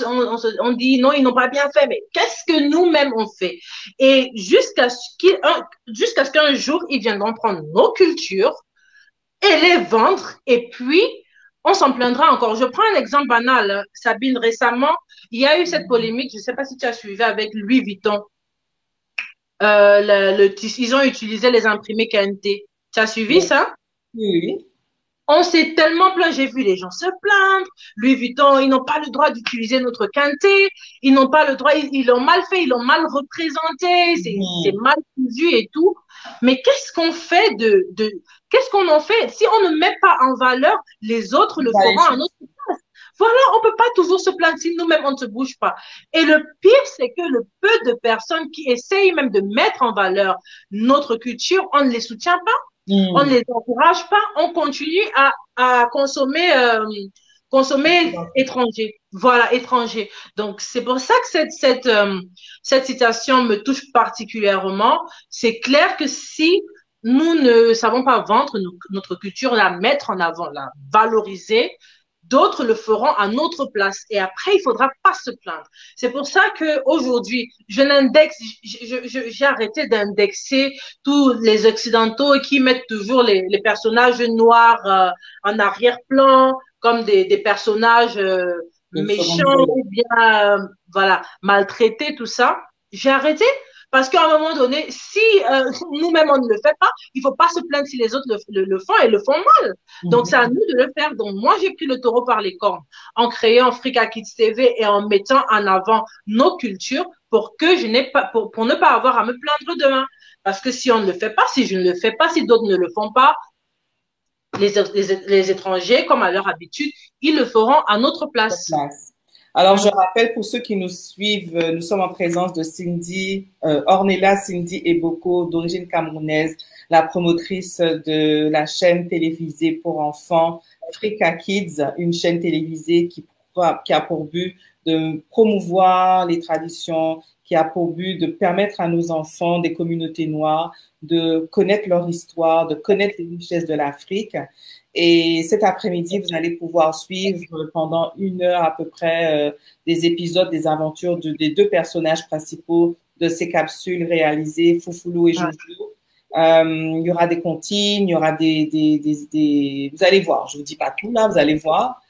on dit non, ils n'ont pas bien fait, mais qu'est-ce que nous-mêmes on fait? Et jusqu'à ce qu'un jour, ils viendront prendre nos cultures et les vendre, et puis on s'en plaindra encore. Je prends un exemple banal. Sabine, récemment, il y a eu cette polémique, je ne sais pas si tu as suivi avec Louis Vuitton. Ils ont utilisé les imprimés KNT. Tu as suivi oui, ça? oui. On s'est tellement plaint, j'ai vu les gens se plaindre. Louis Vuitton, ils n'ont pas le droit d'utiliser notre quintet. Ils n'ont pas le droit, ils l'ont mal fait, ils l'ont mal représenté, c'est Mhm. mal cousu et tout. Mais qu'est-ce qu'on fait qu'est-ce qu'on en fait? Si on ne met pas en valeur, les autres le Vous allez feront à chercher. notre place. Voilà, on peut pas toujours se plaindre si nous-mêmes on ne se bouge pas. Et le pire, c'est que le peu de personnes qui essayent même de mettre en valeur notre culture, on ne les soutient pas. On ne Mhm. les encourage pas, on continue à consommer, consommer étranger. Voilà, étranger. Donc, c'est pour ça que cette citation me touche particulièrement. C'est clair que si nous ne savons pas vendre notre culture, la mettre en avant, la valoriser, d'autres le feront à notre place. Et après, il faudra pas se plaindre. C'est pour ça que aujourd'hui, j'ai arrêté d'indexer tous les Occidentaux qui mettent toujours les personnages noirs en arrière-plan, comme des personnages Le second méchants volet. ou bien voilà, maltraités, tout ça. J'ai arrêté parce qu'à un moment donné, si nous-mêmes on ne le fait pas, il ne faut pas se plaindre si les autres le font et le font mal. Donc c'est à Mhm. nous de le faire. Donc moi j'ai pris le taureau par les cornes en créant Africa Kids TV et en mettant en avant nos cultures pour que je n'ai pas pour ne pas avoir à me plaindre demain. Parce que si on ne le fait pas, si je ne le fais pas, si d'autres ne le font pas, les étrangers, comme à leur habitude, ils le feront à notre place. Place. Alors, je Mm. rappelle pour ceux qui nous suivent, nous sommes en présence de Cindy, Ornella Cindy Eboko, d'origine camerounaise, la promotrice de la chaîne télévisée pour enfants Frika Kids, une chaîne télévisée qui a pour but de promouvoir les traditions, qui a pour but de permettre à nos enfants des communautés noires de connaître leur histoire, de connaître les richesses de l'Afrique. Et cet après-midi, vous allez pouvoir suivre pendant 1 heure à peu près des épisodes, des aventures des deux personnages principaux de ces capsules réalisées, Foufoulou et Ouais. Joujou. Il y aura des comptines, il y aura vous allez voir, je vous dis pas tout là, vous allez voir.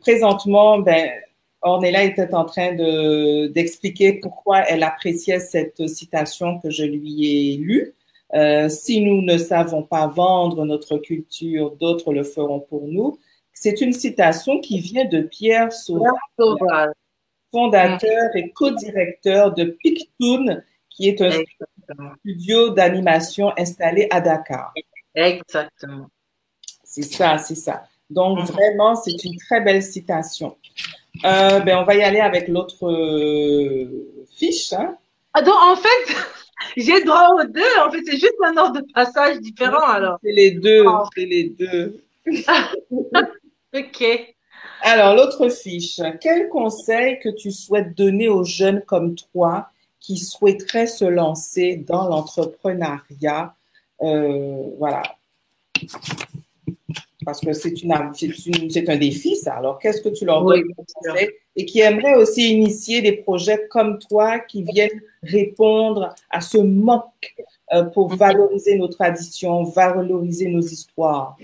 Présentement, Ornella était en train d'expliquer pourquoi elle appréciait cette citation que je lui ai lue. Si nous ne savons pas vendre notre culture, d'autres le feront pour nous. C'est une citation qui vient de Pierre Sauvage, Sauvage. Mm. fondateur et co-directeur de Pictoon, qui est un Exactement. studio d'animation installé à Dakar. Exactement. C'est ça, c'est ça. Donc, Mm. vraiment, c'est une très belle citation. On va y aller avec l'autre fiche. Hein. Ah, donc, en fait, j'ai droit aux deux. En fait, c'est juste un ordre de passage différent, alors. C'est les deux, Oh. c'est les deux. OK. Alors, l'autre fiche. Quel conseil que tu souhaites donner aux jeunes comme toi qui souhaiteraient se lancer dans l'entrepreneuriat? Voilà. Parce que c'est un défi, ça. Alors, qu'est-ce que tu leur Oui, donnes bien comme sûr. conseil et qui aimeraient aussi initier des projets comme toi qui viennent répondre à ce manque pour Mm. valoriser nos traditions, valoriser nos histoires?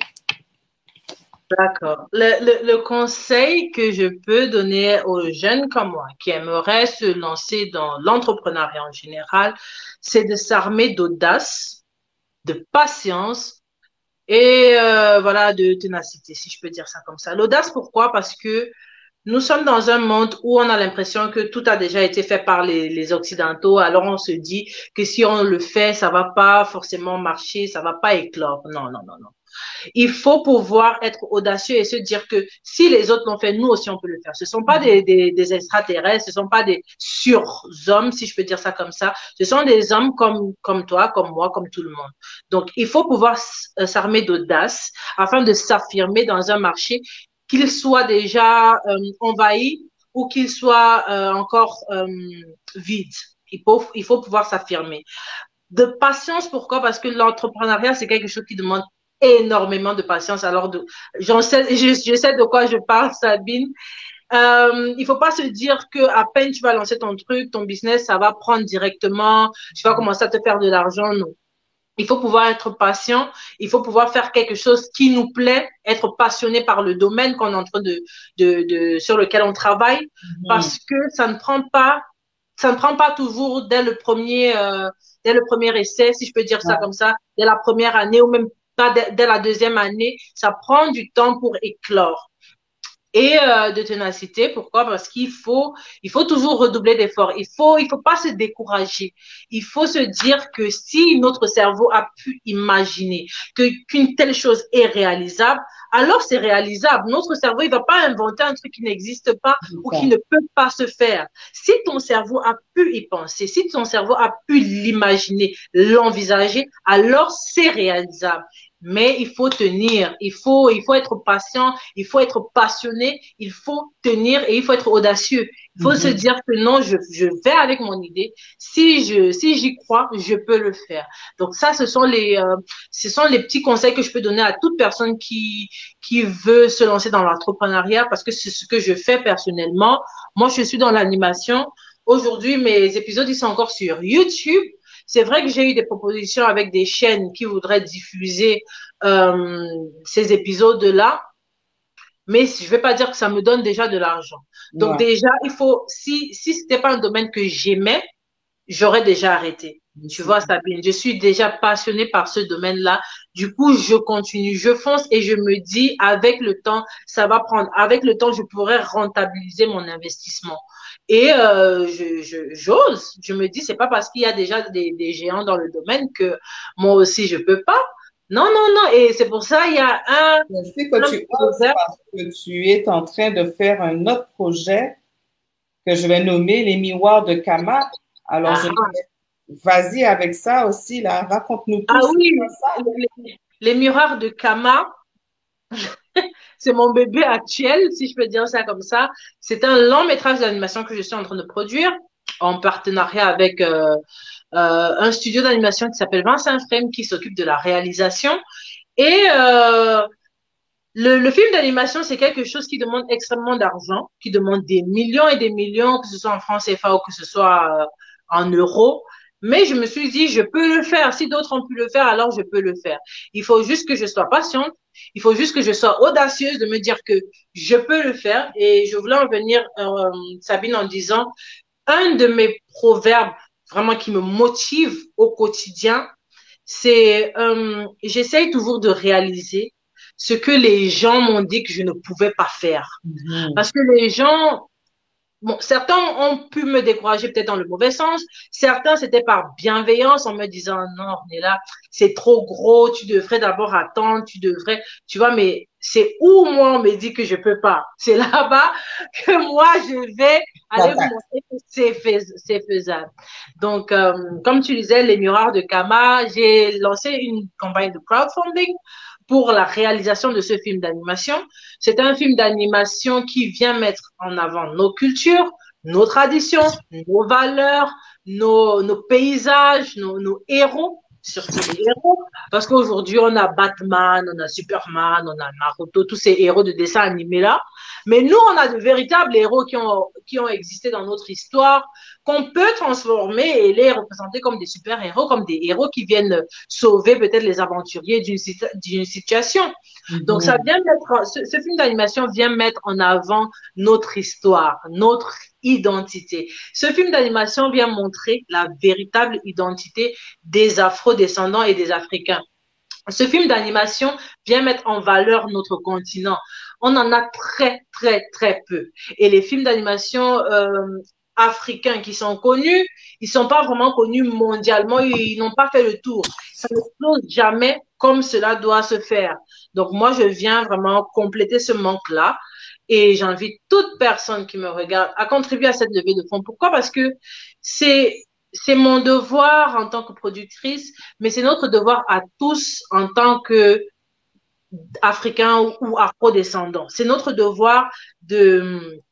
D'accord. Le conseil que je peux donner aux jeunes comme moi qui aimeraient se lancer dans l'entrepreneuriat en général, c'est de s'armer d'audace, de patience et voilà, de ténacité, si je peux dire ça comme ça. L'audace, pourquoi? Parce que nous sommes dans un monde où on a l'impression que tout a déjà été fait par les Occidentaux. Alors on se dit que si on le fait, ça va pas forcément marcher, ça va pas éclore. Non, non, non, non. Il faut pouvoir être audacieux et se dire que si les autres l'ont fait, nous aussi on peut le faire. Ce ne sont pas des extraterrestres, ce ne sont pas des surhommes, si je peux dire ça comme ça. Ce sont des hommes comme toi, comme moi, comme tout le monde. Donc, il faut pouvoir s'armer d'audace afin de s'affirmer dans un marché, qu'il soit déjà envahi ou qu'il soit encore vide. Il faut pouvoir s'affirmer. De patience, pourquoi? Parce que l'entrepreneuriat, c'est quelque chose qui demande énormément de patience. Alors, je sais de quoi je parle, Sabine. Il faut pas se dire que à peine tu vas lancer ton truc, ton business, ça va prendre directement, tu vas commencer à te faire de l'argent. Non. Il faut pouvoir être patient, il faut pouvoir faire quelque chose qui nous plaît, être passionné par le domaine qu'on est en train sur lequel on travaille, parce que ça ne prend pas toujours dès le premier essai, si je peux dire ça comme ça, dès la première année ou même pas dès la deuxième année. Ça prend du temps pour éclore et de ténacité. Pourquoi? Parce il faut toujours redoubler d'efforts. Il faut pas se décourager. Il faut se dire que si notre cerveau a pu imaginer qu'une telle chose est réalisable, alors c'est réalisable. Notre cerveau, il va pas inventer un truc qui n'existe pas ou qui ne peut pas se faire. Si ton cerveau a pu y penser, si ton cerveau a pu l'imaginer, l'envisager, alors c'est réalisable. Mais il faut tenir, il faut être patient, il faut être passionné, il faut tenir et il faut être audacieux. Il faut se dire que non, je vais avec mon idée. Si j'y crois, je peux le faire. Donc ça, ce sont les petits conseils que je peux donner à toute personne qui veut se lancer dans l'entrepreneuriat, parce que c'est ce que je fais personnellement. Moi, je suis dans l'animation. Aujourd'hui, mes épisodes, ils sont encore sur YouTube. C'est vrai que j'ai eu des propositions avec des chaînes qui voudraient diffuser ces épisodes-là, mais je ne vais pas dire que ça me donne déjà de l'argent. Donc déjà, il faut, si c'était pas un domaine que j'aimais, j'aurais déjà arrêté. Tu vois, Sabine, je suis déjà passionnée par ce domaine-là. Du coup, je continue, je fonce et je me dis, avec le temps, ça va prendre. Avec le temps, je pourrais rentabiliser mon investissement. Et j'ose. Je me dis, c'est pas parce qu'il y a déjà des géants dans le domaine que moi aussi, je peux pas. Non, non, non. Et c'est pour ça, il y a Je sais que tu oses parce que tu es en train de faire un autre projet que je vais nommer les miroirs de Kama. Alors, vas-y avec ça aussi, là. Raconte-nous tout. Ah oui, les miroirs de Kama, c'est mon bébé actuel, si je peux dire ça comme ça. C'est un long métrage d'animation que je suis en train de produire en partenariat avec un studio d'animation qui s'appelle Vincent Frame qui s'occupe de la réalisation. Et le film d'animation, c'est quelque chose qui demande extrêmement d'argent, qui demande des millions et des millions, que ce soit en francs CFA ou que ce soit en euros. Mais je me suis dit, je peux le faire. Si d'autres ont pu le faire, alors je peux le faire. Il faut juste que je sois patiente. Il faut juste que je sois audacieuse de me dire que je peux le faire. Et je voulais en venir, Sabine, en disant, un de mes proverbes vraiment qui me motive au quotidien, c'est j'essaye toujours de réaliser ce que les gens m'ont dit que je ne pouvais pas faire. Parce que les gens, bon, certains ont pu me décourager peut-être dans le mauvais sens. Certains, c'était par bienveillance en me disant, non, Ornella, c'est trop gros, tu devrais d'abord attendre, tu vois, mais c'est où moi on me dit que je peux pas. C'est là-bas que moi je vais aller vous montrer que c'est faisable. Donc, comme tu disais, les miroirs de Kama, j'ai lancé une campagne de crowdfunding pour la réalisation de ce film d'animation. C'est un film d'animation qui vient mettre en avant nos cultures, nos traditions, nos valeurs, nos paysages, nos héros. sur les héros. Parce qu'aujourd'hui, on a Batman, on a Superman, on a Naruto, tous ces héros de dessins animés là. Mais nous, on a de véritables héros qui ont existé dans notre histoire, qu'on peut transformer et les représenter comme des super-héros, comme des héros qui viennent sauver peut-être les aventuriers d'une situation. Donc, ça vient mettre, ce film d'animation vient mettre en avant notre histoire, notre identité. Ce film d'animation vient montrer la véritable identité des Afro-descendants et des Africains. Ce film d'animation vient mettre en valeur notre continent. On en a très, très, très peu. Et les films d'animation africains qui sont connus, ils sont pas vraiment connus mondialement, ils n'ont pas fait le tour. Ça ne close jamais comme cela doit se faire. Donc moi, je viens vraiment compléter ce manque-là et j'invite toute personne qui me regarde à contribuer à cette levée de fonds. Pourquoi? Parce que c'est mon devoir en tant que productrice, mais c'est notre devoir à tous en tant que Africains ou afro-descendants. C'est notre devoir de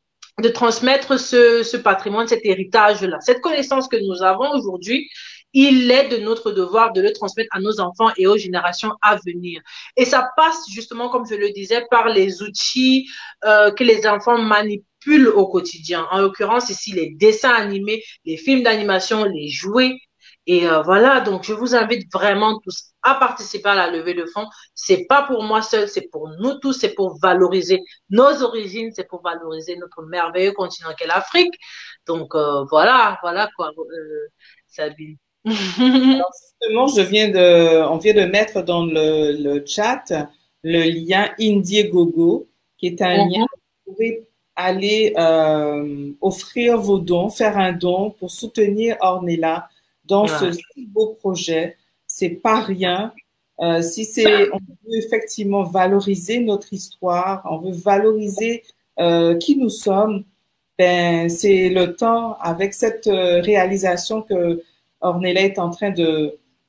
transmettre ce patrimoine, cet héritage-là. Cette connaissance que nous avons aujourd'hui, il est de notre devoir de le transmettre à nos enfants et aux générations à venir. Et ça passe justement, comme je le disais, par les outils que les enfants manipulent au quotidien. En l'occurrence, ici, les dessins animés, les films d'animation, les jouets. Et voilà, donc je vous invite vraiment tous à participer à la levée de fonds. C'est pas pour moi seul, c'est pour nous tous, c'est pour valoriser nos origines, c'est pour valoriser notre merveilleux continent qu'est l'Afrique. Donc voilà quoi, Sabine. Alors justement, on vient de mettre dans le chat le lien Indiegogo, qui est un lien où vous pouvez aller offrir vos dons, faire un don pour soutenir Ornella dans ce si beau projet. C'est pas rien. On veut effectivement valoriser notre histoire, on veut valoriser qui nous sommes, ben c'est le temps avec cette réalisation que Ornella est en train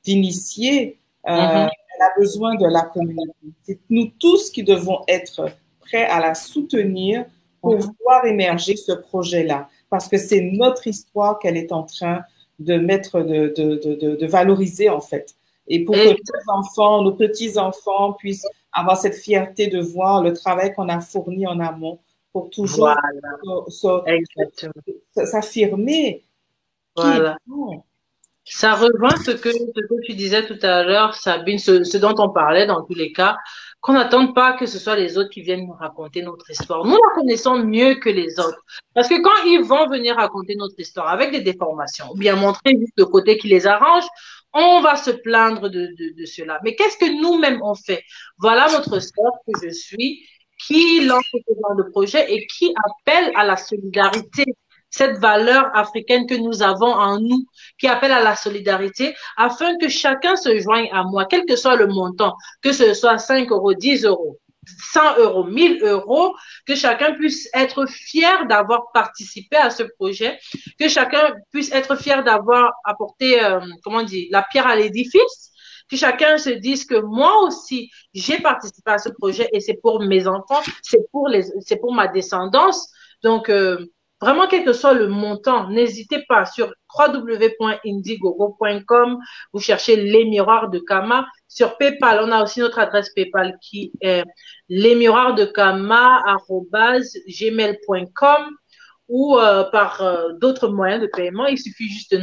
d'initier. Elle a besoin de la communauté. C'est nous tous qui devons être prêts à la soutenir pour voir émerger ce projet-là, parce que c'est notre histoire qu'elle est en train de mettre, de valoriser en fait. Et pour que nos enfants, nos petits-enfants puissent avoir cette fierté de voir le travail qu'on a fourni en amont pour toujours s'affirmer. Voilà. Ça rejoint ce que tu disais tout à l'heure, Sabine, ce dont on parlait dans tous les cas, qu'on n'attende pas que ce soit les autres qui viennent nous raconter notre histoire. Nous la connaissons mieux que les autres. Parce que quand ils vont venir raconter notre histoire avec des déformations, ou bien montrer juste le côté qui les arrange, on va se plaindre de cela. Mais qu'est-ce que nous-mêmes on fait? Voilà notre sœur que je suis, qui lance ce genre de projet et qui appelle à la solidarité, cette valeur africaine que nous avons en nous, qui appelle à la solidarité, afin que chacun se joigne à moi, quel que soit le montant, que ce soit 5 euros, 10 euros, 100 euros, 1000 euros, que chacun puisse être fier d'avoir participé à ce projet, que chacun puisse être fier d'avoir apporté, comment dire, la pierre à l'édifice, que chacun se dise que moi aussi, j'ai participé à ce projet et c'est pour mes enfants, c'est pour ma descendance. Donc, vraiment, quel que soit le montant, n'hésitez pas sur www.indiegogo.com, vous cherchez les miroirs de Kama. Sur PayPal, on a aussi notre adresse PayPal qui est lesmiroirsdekama@gmail.com ou par d'autres moyens de paiement. Il suffit juste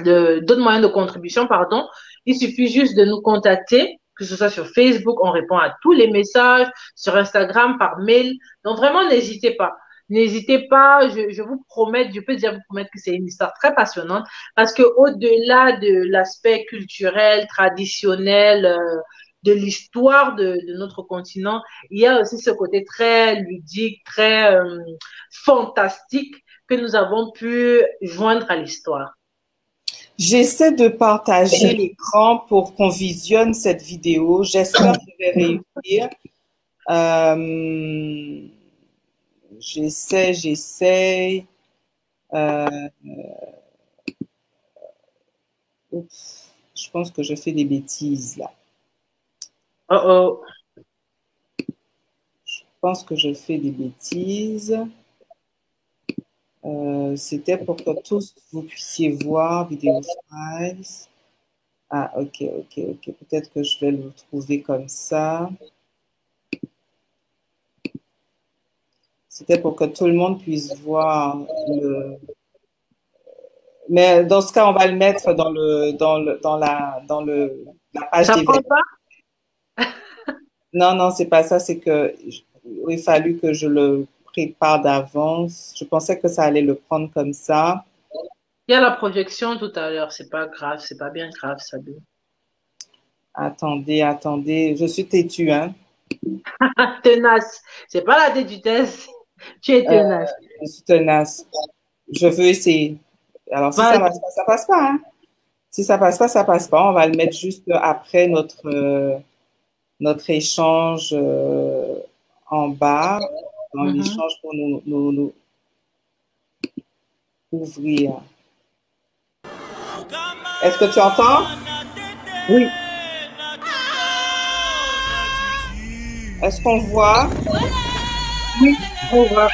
d'autres moyens de contribution, pardon. Il suffit juste de nous contacter, que ce soit sur Facebook, on répond à tous les messages, sur Instagram, par mail. Donc vraiment, n'hésitez pas. N'hésitez pas, je vous promets, je peux déjà vous promettre que c'est une histoire très passionnante parce que au-delà de l'aspect culturel, traditionnel, de l'histoire de notre continent, il y a aussi ce côté très ludique, très fantastique que nous avons pu joindre à l'histoire. J'essaie de partager l'écran pour qu'on visionne cette vidéo. J'espère que je vais réussir. J'essaie. Oups, je pense que je fais des bêtises là. Je pense que je fais des bêtises. C'était pour que tous vous puissiez voir vidéo files. Ah, ok, ok, ok. Peut-être que je vais le trouver comme ça. C'était pour que tout le monde puisse voir le. Mais dans ce cas, on va le mettre dans la page Ça prend d'événements. pas? Non, non, c'est pas ça. C'est que il a fallu que je le prépare d'avance. Je pensais que ça allait le prendre comme ça. Il y a la projection tout à l'heure, c'est pas grave, c'est pas bien grave, ça. Attendez, attendez. Je suis têtue, hein. Tenace, c'est pas la dédutesse, tu es Euh, tenace. je suis tenace. Je veux essayer. Alors, si ça Vas-y. passe pas, ça passe pas, hein. Si ça passe pas, ça passe pas. On va le mettre juste après notre échange en bas, dans Mhm. l'échange pour nous ouvrir. Est-ce que tu entends? Oui. Est-ce qu'on voit? Oui, on va.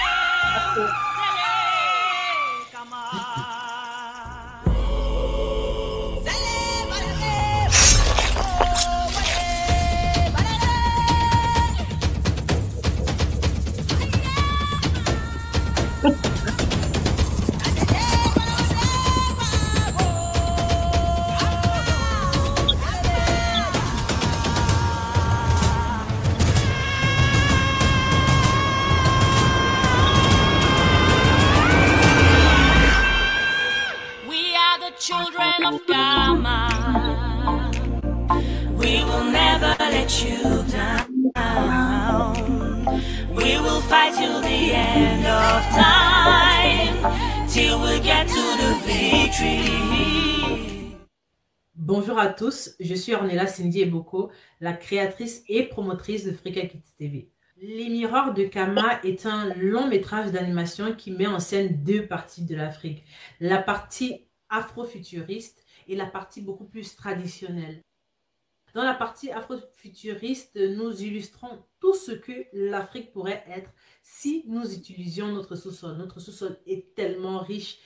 We are the children of Kama. We will never let you down. We will fight till the end of time, till we get to the victory. Bonjour à tous, je suis Ornella Cindy Eboko, la créatrice et promotrice de Frika Kids TV. Les Miroirs de Kama est un long métrage d'animation qui met en scène deux parties de l'Afrique. La partie afrofuturiste et la partie beaucoup plus traditionnelle. Dans la partie afrofuturiste, nous illustrons tout ce que l'Afrique pourrait être si nous utilisions notre sous-sol. Notre sous-sol est tellement riche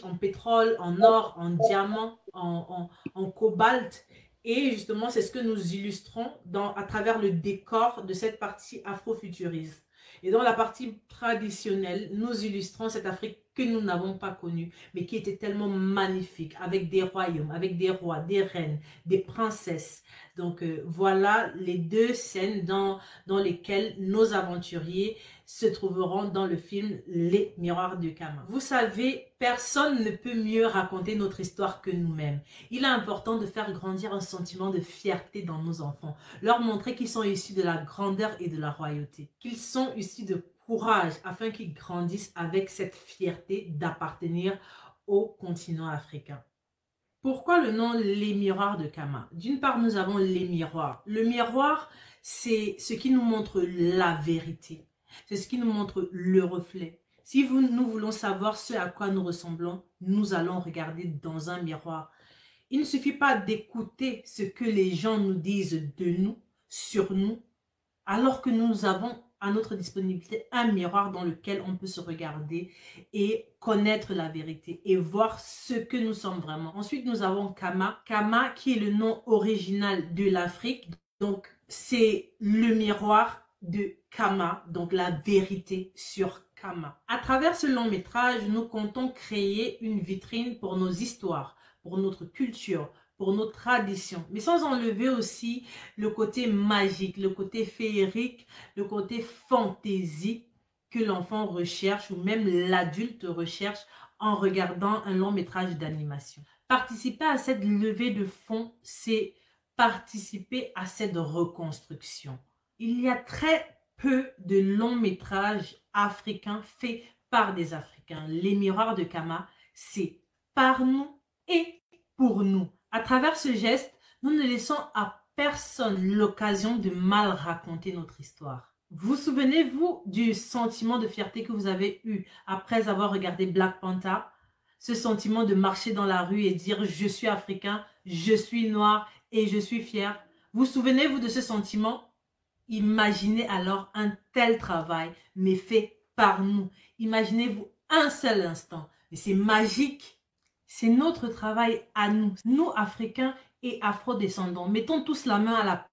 en pétrole, en or, en diamant, en cobalt. Et justement, c'est ce que nous illustrons à travers le décor de cette partie afrofuturiste. Et dans la partie traditionnelle, nous illustrons cette Afrique que nous n'avons pas connue, mais qui était tellement magnifique, avec des royaumes, avec des rois, des reines, des princesses. Donc voilà les deux scènes dans lesquelles nos aventuriers se trouveront dans le film Les Miroirs de Kama. Vous savez, personne ne peut mieux raconter notre histoire que nous-mêmes. Il est important de faire grandir un sentiment de fierté dans nos enfants, leur montrer qu'ils sont issus de la grandeur et de la royauté, qu'ils sont issus de courage afin qu'ils grandissent avec cette fierté d'appartenir au continent africain. Pourquoi le nom Les Miroirs de Kama? D'une part, nous avons les miroirs. Le miroir, c'est ce qui nous montre la vérité. C'est ce qui nous montre le reflet. Si nous voulons savoir ce à quoi nous ressemblons, nous allons regarder dans un miroir. Il ne suffit pas d'écouter ce que les gens nous disent de nous, sur nous, alors que nous avons à notre disponibilité un miroir dans lequel on peut se regarder et connaître la vérité et voir ce que nous sommes vraiment. Ensuite, nous avons Kama. Kama qui est le nom original de l'Afrique. Donc, c'est le miroir de Kama, donc la vérité sur Kama. À travers ce long métrage, nous comptons créer une vitrine pour nos histoires, pour notre culture, pour nos traditions, mais sans enlever aussi le côté magique, le côté féerique, le côté fantaisie que l'enfant recherche ou même l'adulte recherche en regardant un long métrage d'animation. Participer à cette levée de fonds, c'est participer à cette reconstruction. Il y a très peu de longs métrages africains faits par des Africains. Les Miroirs de Kama, c'est par nous et pour nous. À travers ce geste, nous ne laissons à personne l'occasion de mal raconter notre histoire. Vous souvenez-vous du sentiment de fierté que vous avez eu après avoir regardé Black Panther? Ce sentiment de marcher dans la rue et dire « Je suis africain, je suis noir et je suis fier ». Vous souvenez-vous de ce sentiment? Imaginez alors un tel travail, mais fait par nous. Imaginez-vous un seul instant. Et c'est magique. C'est notre travail à nous, nous Africains et Afro-descendants. Mettons tous la main à la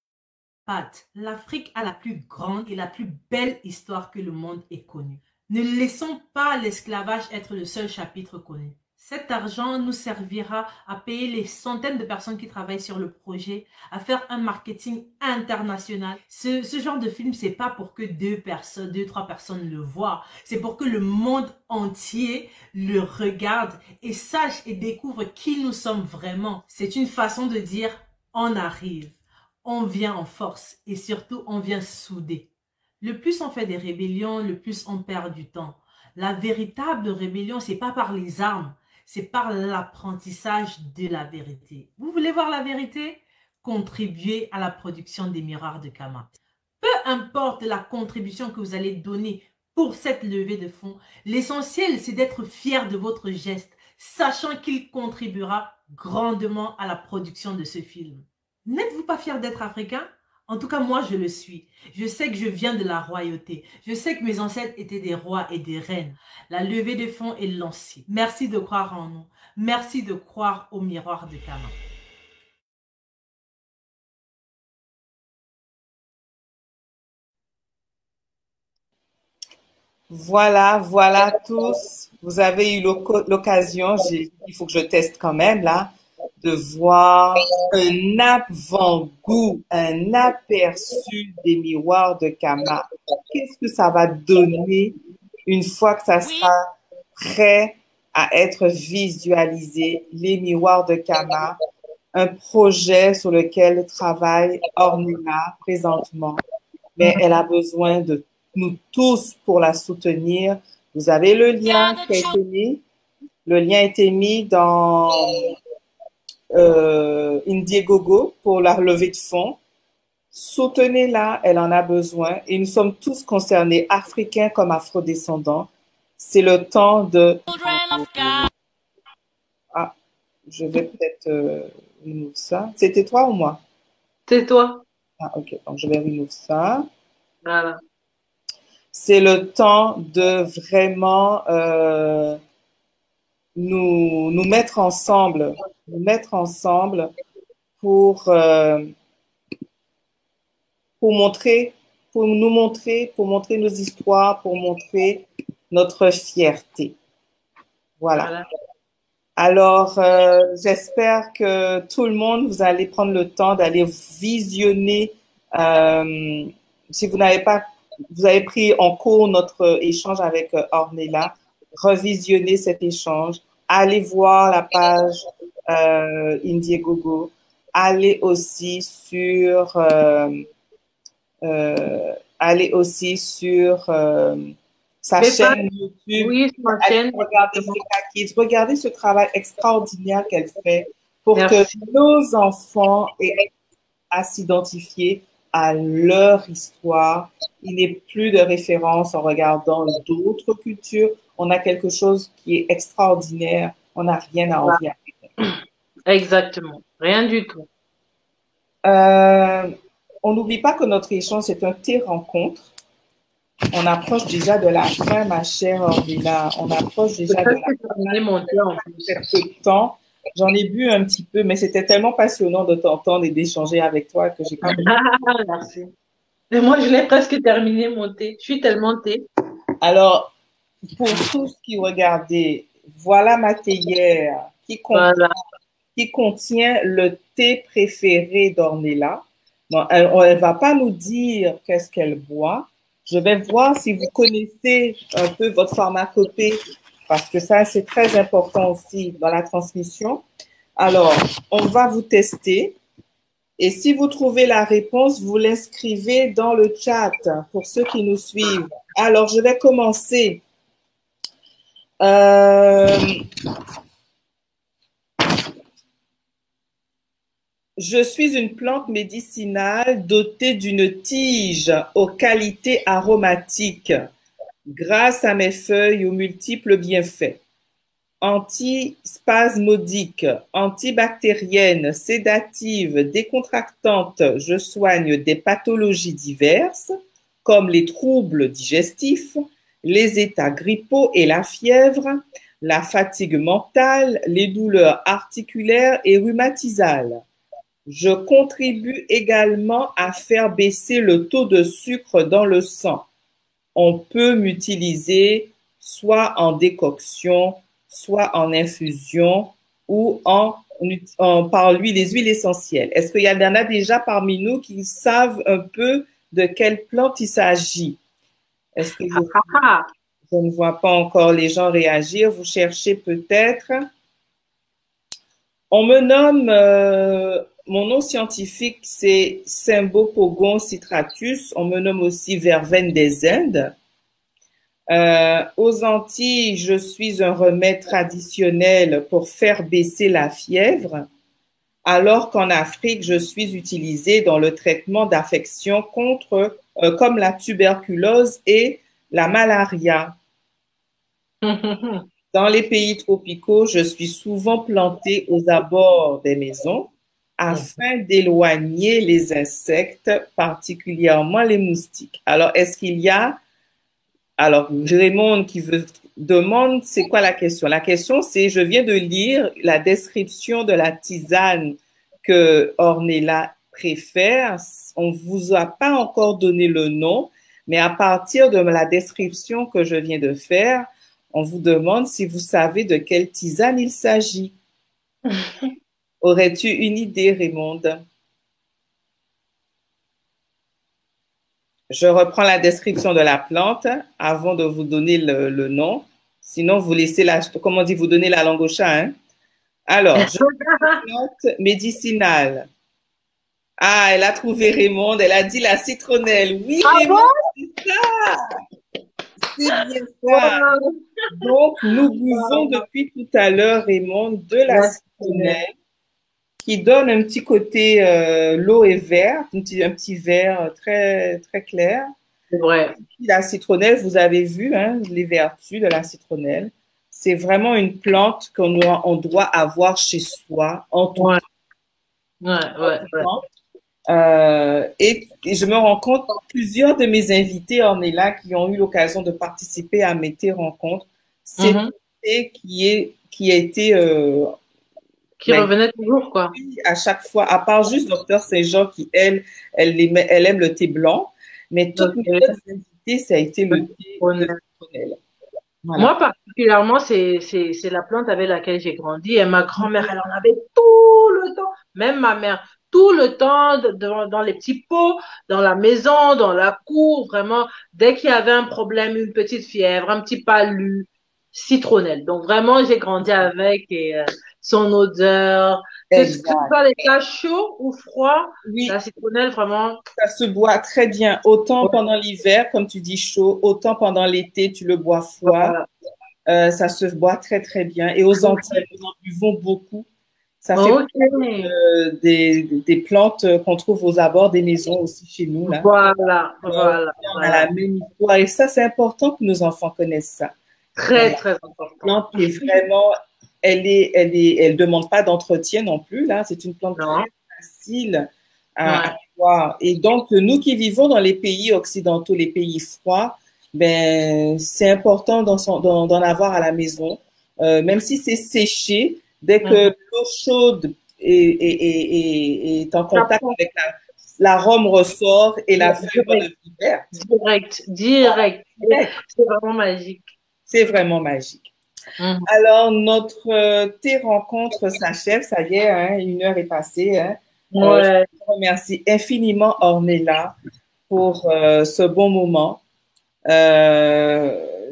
pâte. L'Afrique a la plus grande et la plus belle histoire que le monde ait connue. Ne laissons pas l'esclavage être le seul chapitre connu. Cet argent nous servira à payer les centaines de personnes qui travaillent sur le projet, à faire un marketing international. Ce genre de film, c'est pas pour que deux, trois personnes le voient. C'est pour que le monde entier le regarde et sache et découvre qui nous sommes vraiment. C'est une façon de dire on arrive, on vient en force et surtout on vient soudé. Le plus on fait des rébellions, le plus on perd du temps. La véritable rébellion, c'est pas par les armes, c'est par l'apprentissage de la vérité. Vous voulez voir la vérité? Contribuez à la production des miroirs de Kama. Peu importe la contribution que vous allez donner pour cette levée de fonds, l'essentiel, c'est d'être fier de votre geste, sachant qu'il contribuera grandement à la production de ce film. N'êtes-vous pas fier d'être africain? En tout cas, moi, je le suis. Je sais que je viens de la royauté. Je sais que mes ancêtres étaient des rois et des reines. La levée de fonds est lancée. Merci de croire en nous. Merci de croire au miroir de Kama. Voilà tous. Vous avez eu l'occasion, il faut que je teste quand même là, de voir un avant-goût, un aperçu des miroirs de Kama. Qu'est-ce que ça va donner une fois que ça sera prêt à être visualisé, les miroirs de Kama, un projet sur lequel travaille Ornella présentement, mais elle a besoin de nous tous pour la soutenir. Vous avez le lien qui a été mis. Le lien a été mis dans Indiegogo pour la levée de fonds. Soutenez-la, elle en a besoin. Et nous sommes tous concernés, africains comme afrodescendants. C'est le temps de... Ah, je vais peut-être remove ça. C'était toi ou moi? C'est toi. Ah, ok. Donc, je vais remove ça. Voilà. C'est le temps de vraiment nous mettre ensemble pour montrer nos histoires, pour montrer notre fierté. Voilà. Alors, j'espère que tout le monde, vous allez prendre le temps d'aller visionner, si vous n'avez pas, vous avez pris en cours notre échange avec Ornella, revisionnez cet échange, allez voir la page Indiegogo, allez aussi sur sa chaîne YouTube. Oui, sur ma chaîne. Regardez ce travail extraordinaire qu'elle fait pour que nos enfants aient à s'identifier à leur histoire. Il n'est plus de référence en regardant d'autres cultures. On a quelque chose qui est extraordinaire. On n'a rien à envier. Exactement. Rien du tout. On n'oublie pas que notre échange, c'est un thé-rencontre. On approche déjà de la fin, ma chère Ornella. On approche déjà de la fin. J'en ai bu un petit peu, mais c'était tellement passionnant de t'entendre et d'échanger avec toi que j'ai quand même... Merci. Et moi, je l'ai presque terminé mon thé. Je suis tellement thé. Alors, pour tous qui regardaient, voilà ma théière qui contient le thé préféré d'Ornella. Bon, elle ne va pas nous dire qu'est-ce qu'elle boit. Je vais voir si vous connaissez un peu votre pharmacopée, parce que ça, c'est très important aussi dans la transmission. Alors, on va vous tester. Et si vous trouvez la réponse, vous l'inscrivez dans le chat pour ceux qui nous suivent. Alors, je vais commencer. Je suis une plante médicinale dotée d'une tige aux qualités aromatiques grâce à mes feuilles aux multiples bienfaits. Antispasmodique, antibactérienne, sédative, décontractante, je soigne des pathologies diverses comme les troubles digestifs, les états grippaux et la fièvre. la fatigue mentale, les douleurs articulaires et rhumatisales. Je contribue également à faire baisser le taux de sucre dans le sang. On peut m'utiliser soit en décoction, soit en infusion ou par les huiles essentielles. Est-ce qu'il y en a déjà parmi nous qui savent un peu de quelle plante il s'agit? Est-ce que je ne vois pas encore les gens réagir? Vous cherchez peut-être. On me nomme, mon nom scientifique, c'est Cymbopogon citratus. On me nomme aussi verveine des Indes. Aux Antilles, je suis un remède traditionnel pour faire baisser la fièvre, alors qu'en Afrique, je suis utilisée dans le traitement d'affections comme la tuberculose et la malaria. Dans les pays tropicaux, je suis souvent plantée aux abords des maisons afin d'éloigner les insectes, particulièrement les moustiques. Alors, est-ce qu'il y a... Alors, Raymond qui demande, c'est quoi la question? La question, c'est, je viens de lire la description de la tisane que Ornella préfère. On ne vous a pas encore donné le nom, mais à partir de la description que je viens de faire, on vous demande si vous savez de quelle tisane il s'agit. Aurais-tu une idée, Raymond? Je reprends la description de la plante avant de vous donner le nom. Sinon, vous laissez comment on dit, vous donnez la langue au chat, hein? Alors, plante médicinale. Ah, elle a trouvé Raymond, elle a dit la citronnelle. Oui, Raymond, c'est ça. C'est bien ça. Donc, nous buvons depuis tout à l'heure, Raymond, de la citronnelle qui donne un petit côté, l'eau est verte, un petit vert très, très clair. C'est vrai. La citronnelle, vous avez vu hein, les vertus de la citronnelle. C'est vraiment une plante on doit avoir chez soi en tout temps. Et je me rends compte que plusieurs de mes invités en est là qui ont eu l'occasion de participer à mes rencontres. C'est qui a été qui revenait toujours, quoi. À chaque fois, à part juste Dr Saint-Jean qui, elle aime le thé blanc, mais toutes mes autres invités, ça a été le thé citronnelle. Voilà. Moi, particulièrement, c'est la plante avec laquelle j'ai grandi. Et ma grand-mère, elle en avait tout le temps. Même ma mère, tout le temps, dans les petits pots, dans la maison, dans la cour, vraiment. Dès qu'il y avait un problème, une petite fièvre, un petit palu, citronnelle. Donc, vraiment, j'ai grandi avec et son odeur. Que ce soit les cas chauds ou froids, oui. La citronnelle, vraiment. Ça se boit très bien, autant pendant l'hiver, comme tu dis chaud, autant pendant l'été, tu le bois froid. Voilà. Ça se boit très, très bien. Et aux Antilles, nous en buvons beaucoup. Ça fait des plantes qu'on trouve aux abords des maisons aussi chez nous. Là. Voilà. On a la même histoire. Et ça, c'est important que nos enfants connaissent ça. Très, très important. La plante est vraiment, elle demande pas d'entretien non plus, là. C'est une plante très facile à voir. Et donc, nous qui vivons dans les pays occidentaux, les pays froids, ben, c'est important d'en avoir à la maison. Même si c'est séché, dès que l'eau chaude est en contact avec l'arôme ressort et la feuille de verte. Direct. C'est vraiment magique. C'est vraiment magique. Alors, notre thé rencontre s'achève. Ça y est, hein, 1 heure est passée. Hein. Je vous remercie infiniment, Ornella, pour ce bon moment.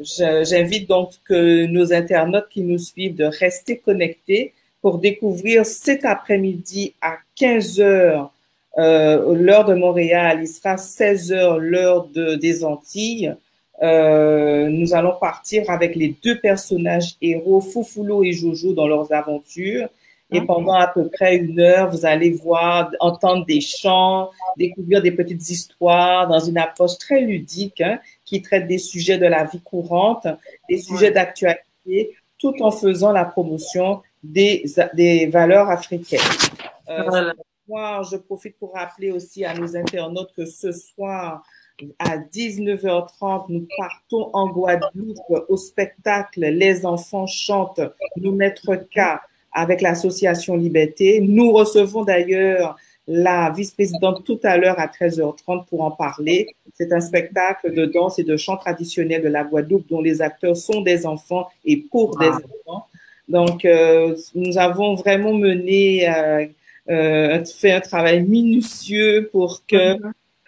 J'invite donc que nos internautes qui nous suivent de rester connectés pour découvrir cet après-midi à 15 heures, l'heure de Montréal. Il sera 16 heures, l'heure des Antilles. Nous allons partir avec les 2 personnages héros, Foufoulou et Jojo, dans leurs aventures. Et pendant à peu près 1 heure, vous allez entendre des chants, découvrir des petites histoires dans une approche très ludique, hein, qui traite des sujets de la vie courante, des sujets d'actualité, tout en faisant la promotion des valeurs africaines. Ce soir, je profite pour rappeler aussi à nos internautes que ce soir, à 19h30, nous partons en Guadeloupe au spectacle Les enfants chantent, nous Maître K avec l'association Liberté. Nous recevons d'ailleurs la vice-présidente tout à l'heure à 13h30 pour en parler. C'est un spectacle de danse et de chant traditionnel de la Guadeloupe dont les acteurs sont des enfants et pour des enfants. Donc, nous avons vraiment mené, fait un travail minutieux pour que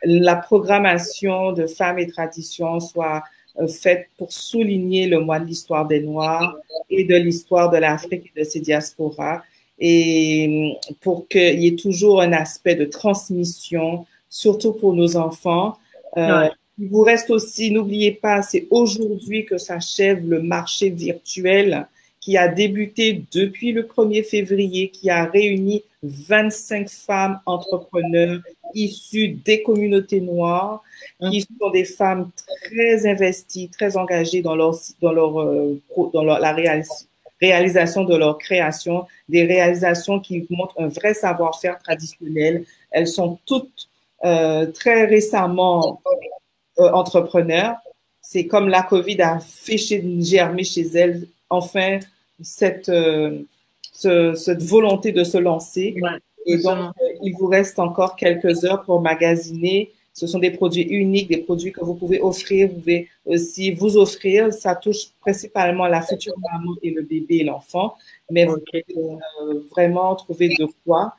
la programmation de Femmes et Traditions soit faite pour souligner le mois de l'histoire des Noirs et de l'histoire de l'Afrique et de ses diasporas, et pour qu'il y ait toujours un aspect de transmission, surtout pour nos enfants. Il vous reste aussi, n'oubliez pas, c'est aujourd'hui que s'achève le marché virtuel qui a débuté depuis le 1er février, qui a réuni 25 femmes entrepreneurs issues des communautés noires, qui sont des femmes très investies, très engagées dans la réalisation de leur création, des réalisations qui montrent un vrai savoir-faire traditionnel. Elles sont toutes très récemment entrepreneurs. C'est comme la COVID a fait germer chez elles, enfin, cette volonté de se lancer. Et donc, il vous reste encore quelques heures pour magasiner. Ce sont des produits uniques, des produits que vous pouvez offrir. Vous pouvez aussi vous offrir. Ça touche principalement la future maman et le bébé et l'enfant. Mais vous pouvez vraiment trouver de quoi.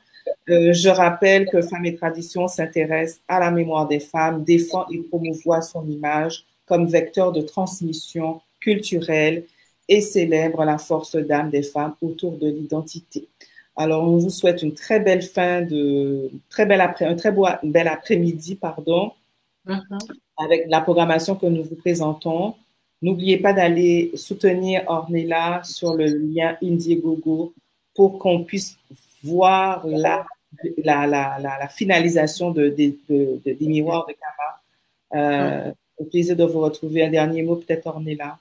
Je rappelle que Femmes et Traditions s'intéresse à la mémoire des femmes, défend et promouvoit son image comme vecteur de transmission culturelle et célèbre la force d'âme des femmes autour de l'identité. Alors, on vous souhaite une très belle un très bel après-midi, avec la programmation que nous vous présentons. N'oubliez pas d'aller soutenir Ornella sur le lien Indiegogo pour qu'on puisse voir la finalisation des miroirs de Kama. Au plaisir de vous retrouver. Un dernier mot, peut-être, Ornella.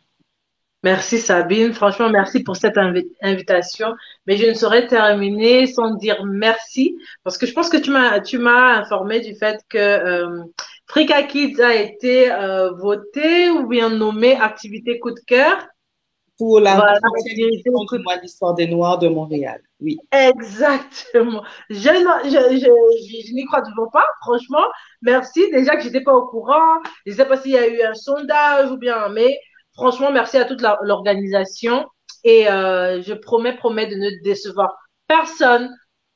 Merci Sabine, franchement merci pour cette invitation, mais je ne saurais terminer sans dire merci parce que je pense que tu m'as informé du fait que Frika Kids a été voté ou bien nommé activité coup de cœur pour la édition du mois de l'histoire des Noirs de Montréal. Oui. Exactement. Je n'y crois toujours pas, franchement. Merci. Déjà que j'étais pas au courant. Je ne sais pas s'il y a eu un sondage ou bien, mais franchement, merci à toute l'organisation. Et je promets de ne décevoir personne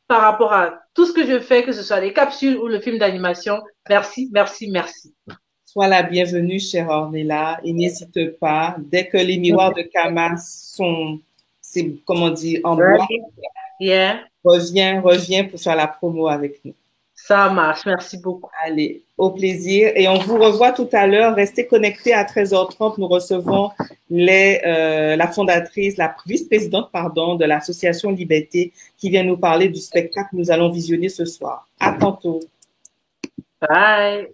par rapport à tout ce que je fais, que ce soit les capsules ou le film d'animation. Merci, merci, merci. Sois la bienvenue, chère Ornella, et n'hésite pas, dès que les miroirs de Kama sont, comment dire, en bois, reviens pour faire la promo avec nous. Ça marche, merci beaucoup. Allez, au plaisir. Et on vous revoit tout à l'heure. Restez connectés à 13h30. Nous recevons la fondatrice, la vice-présidente, de l'association Liberté qui vient nous parler du spectacle que nous allons visionner ce soir. À tantôt. Bye.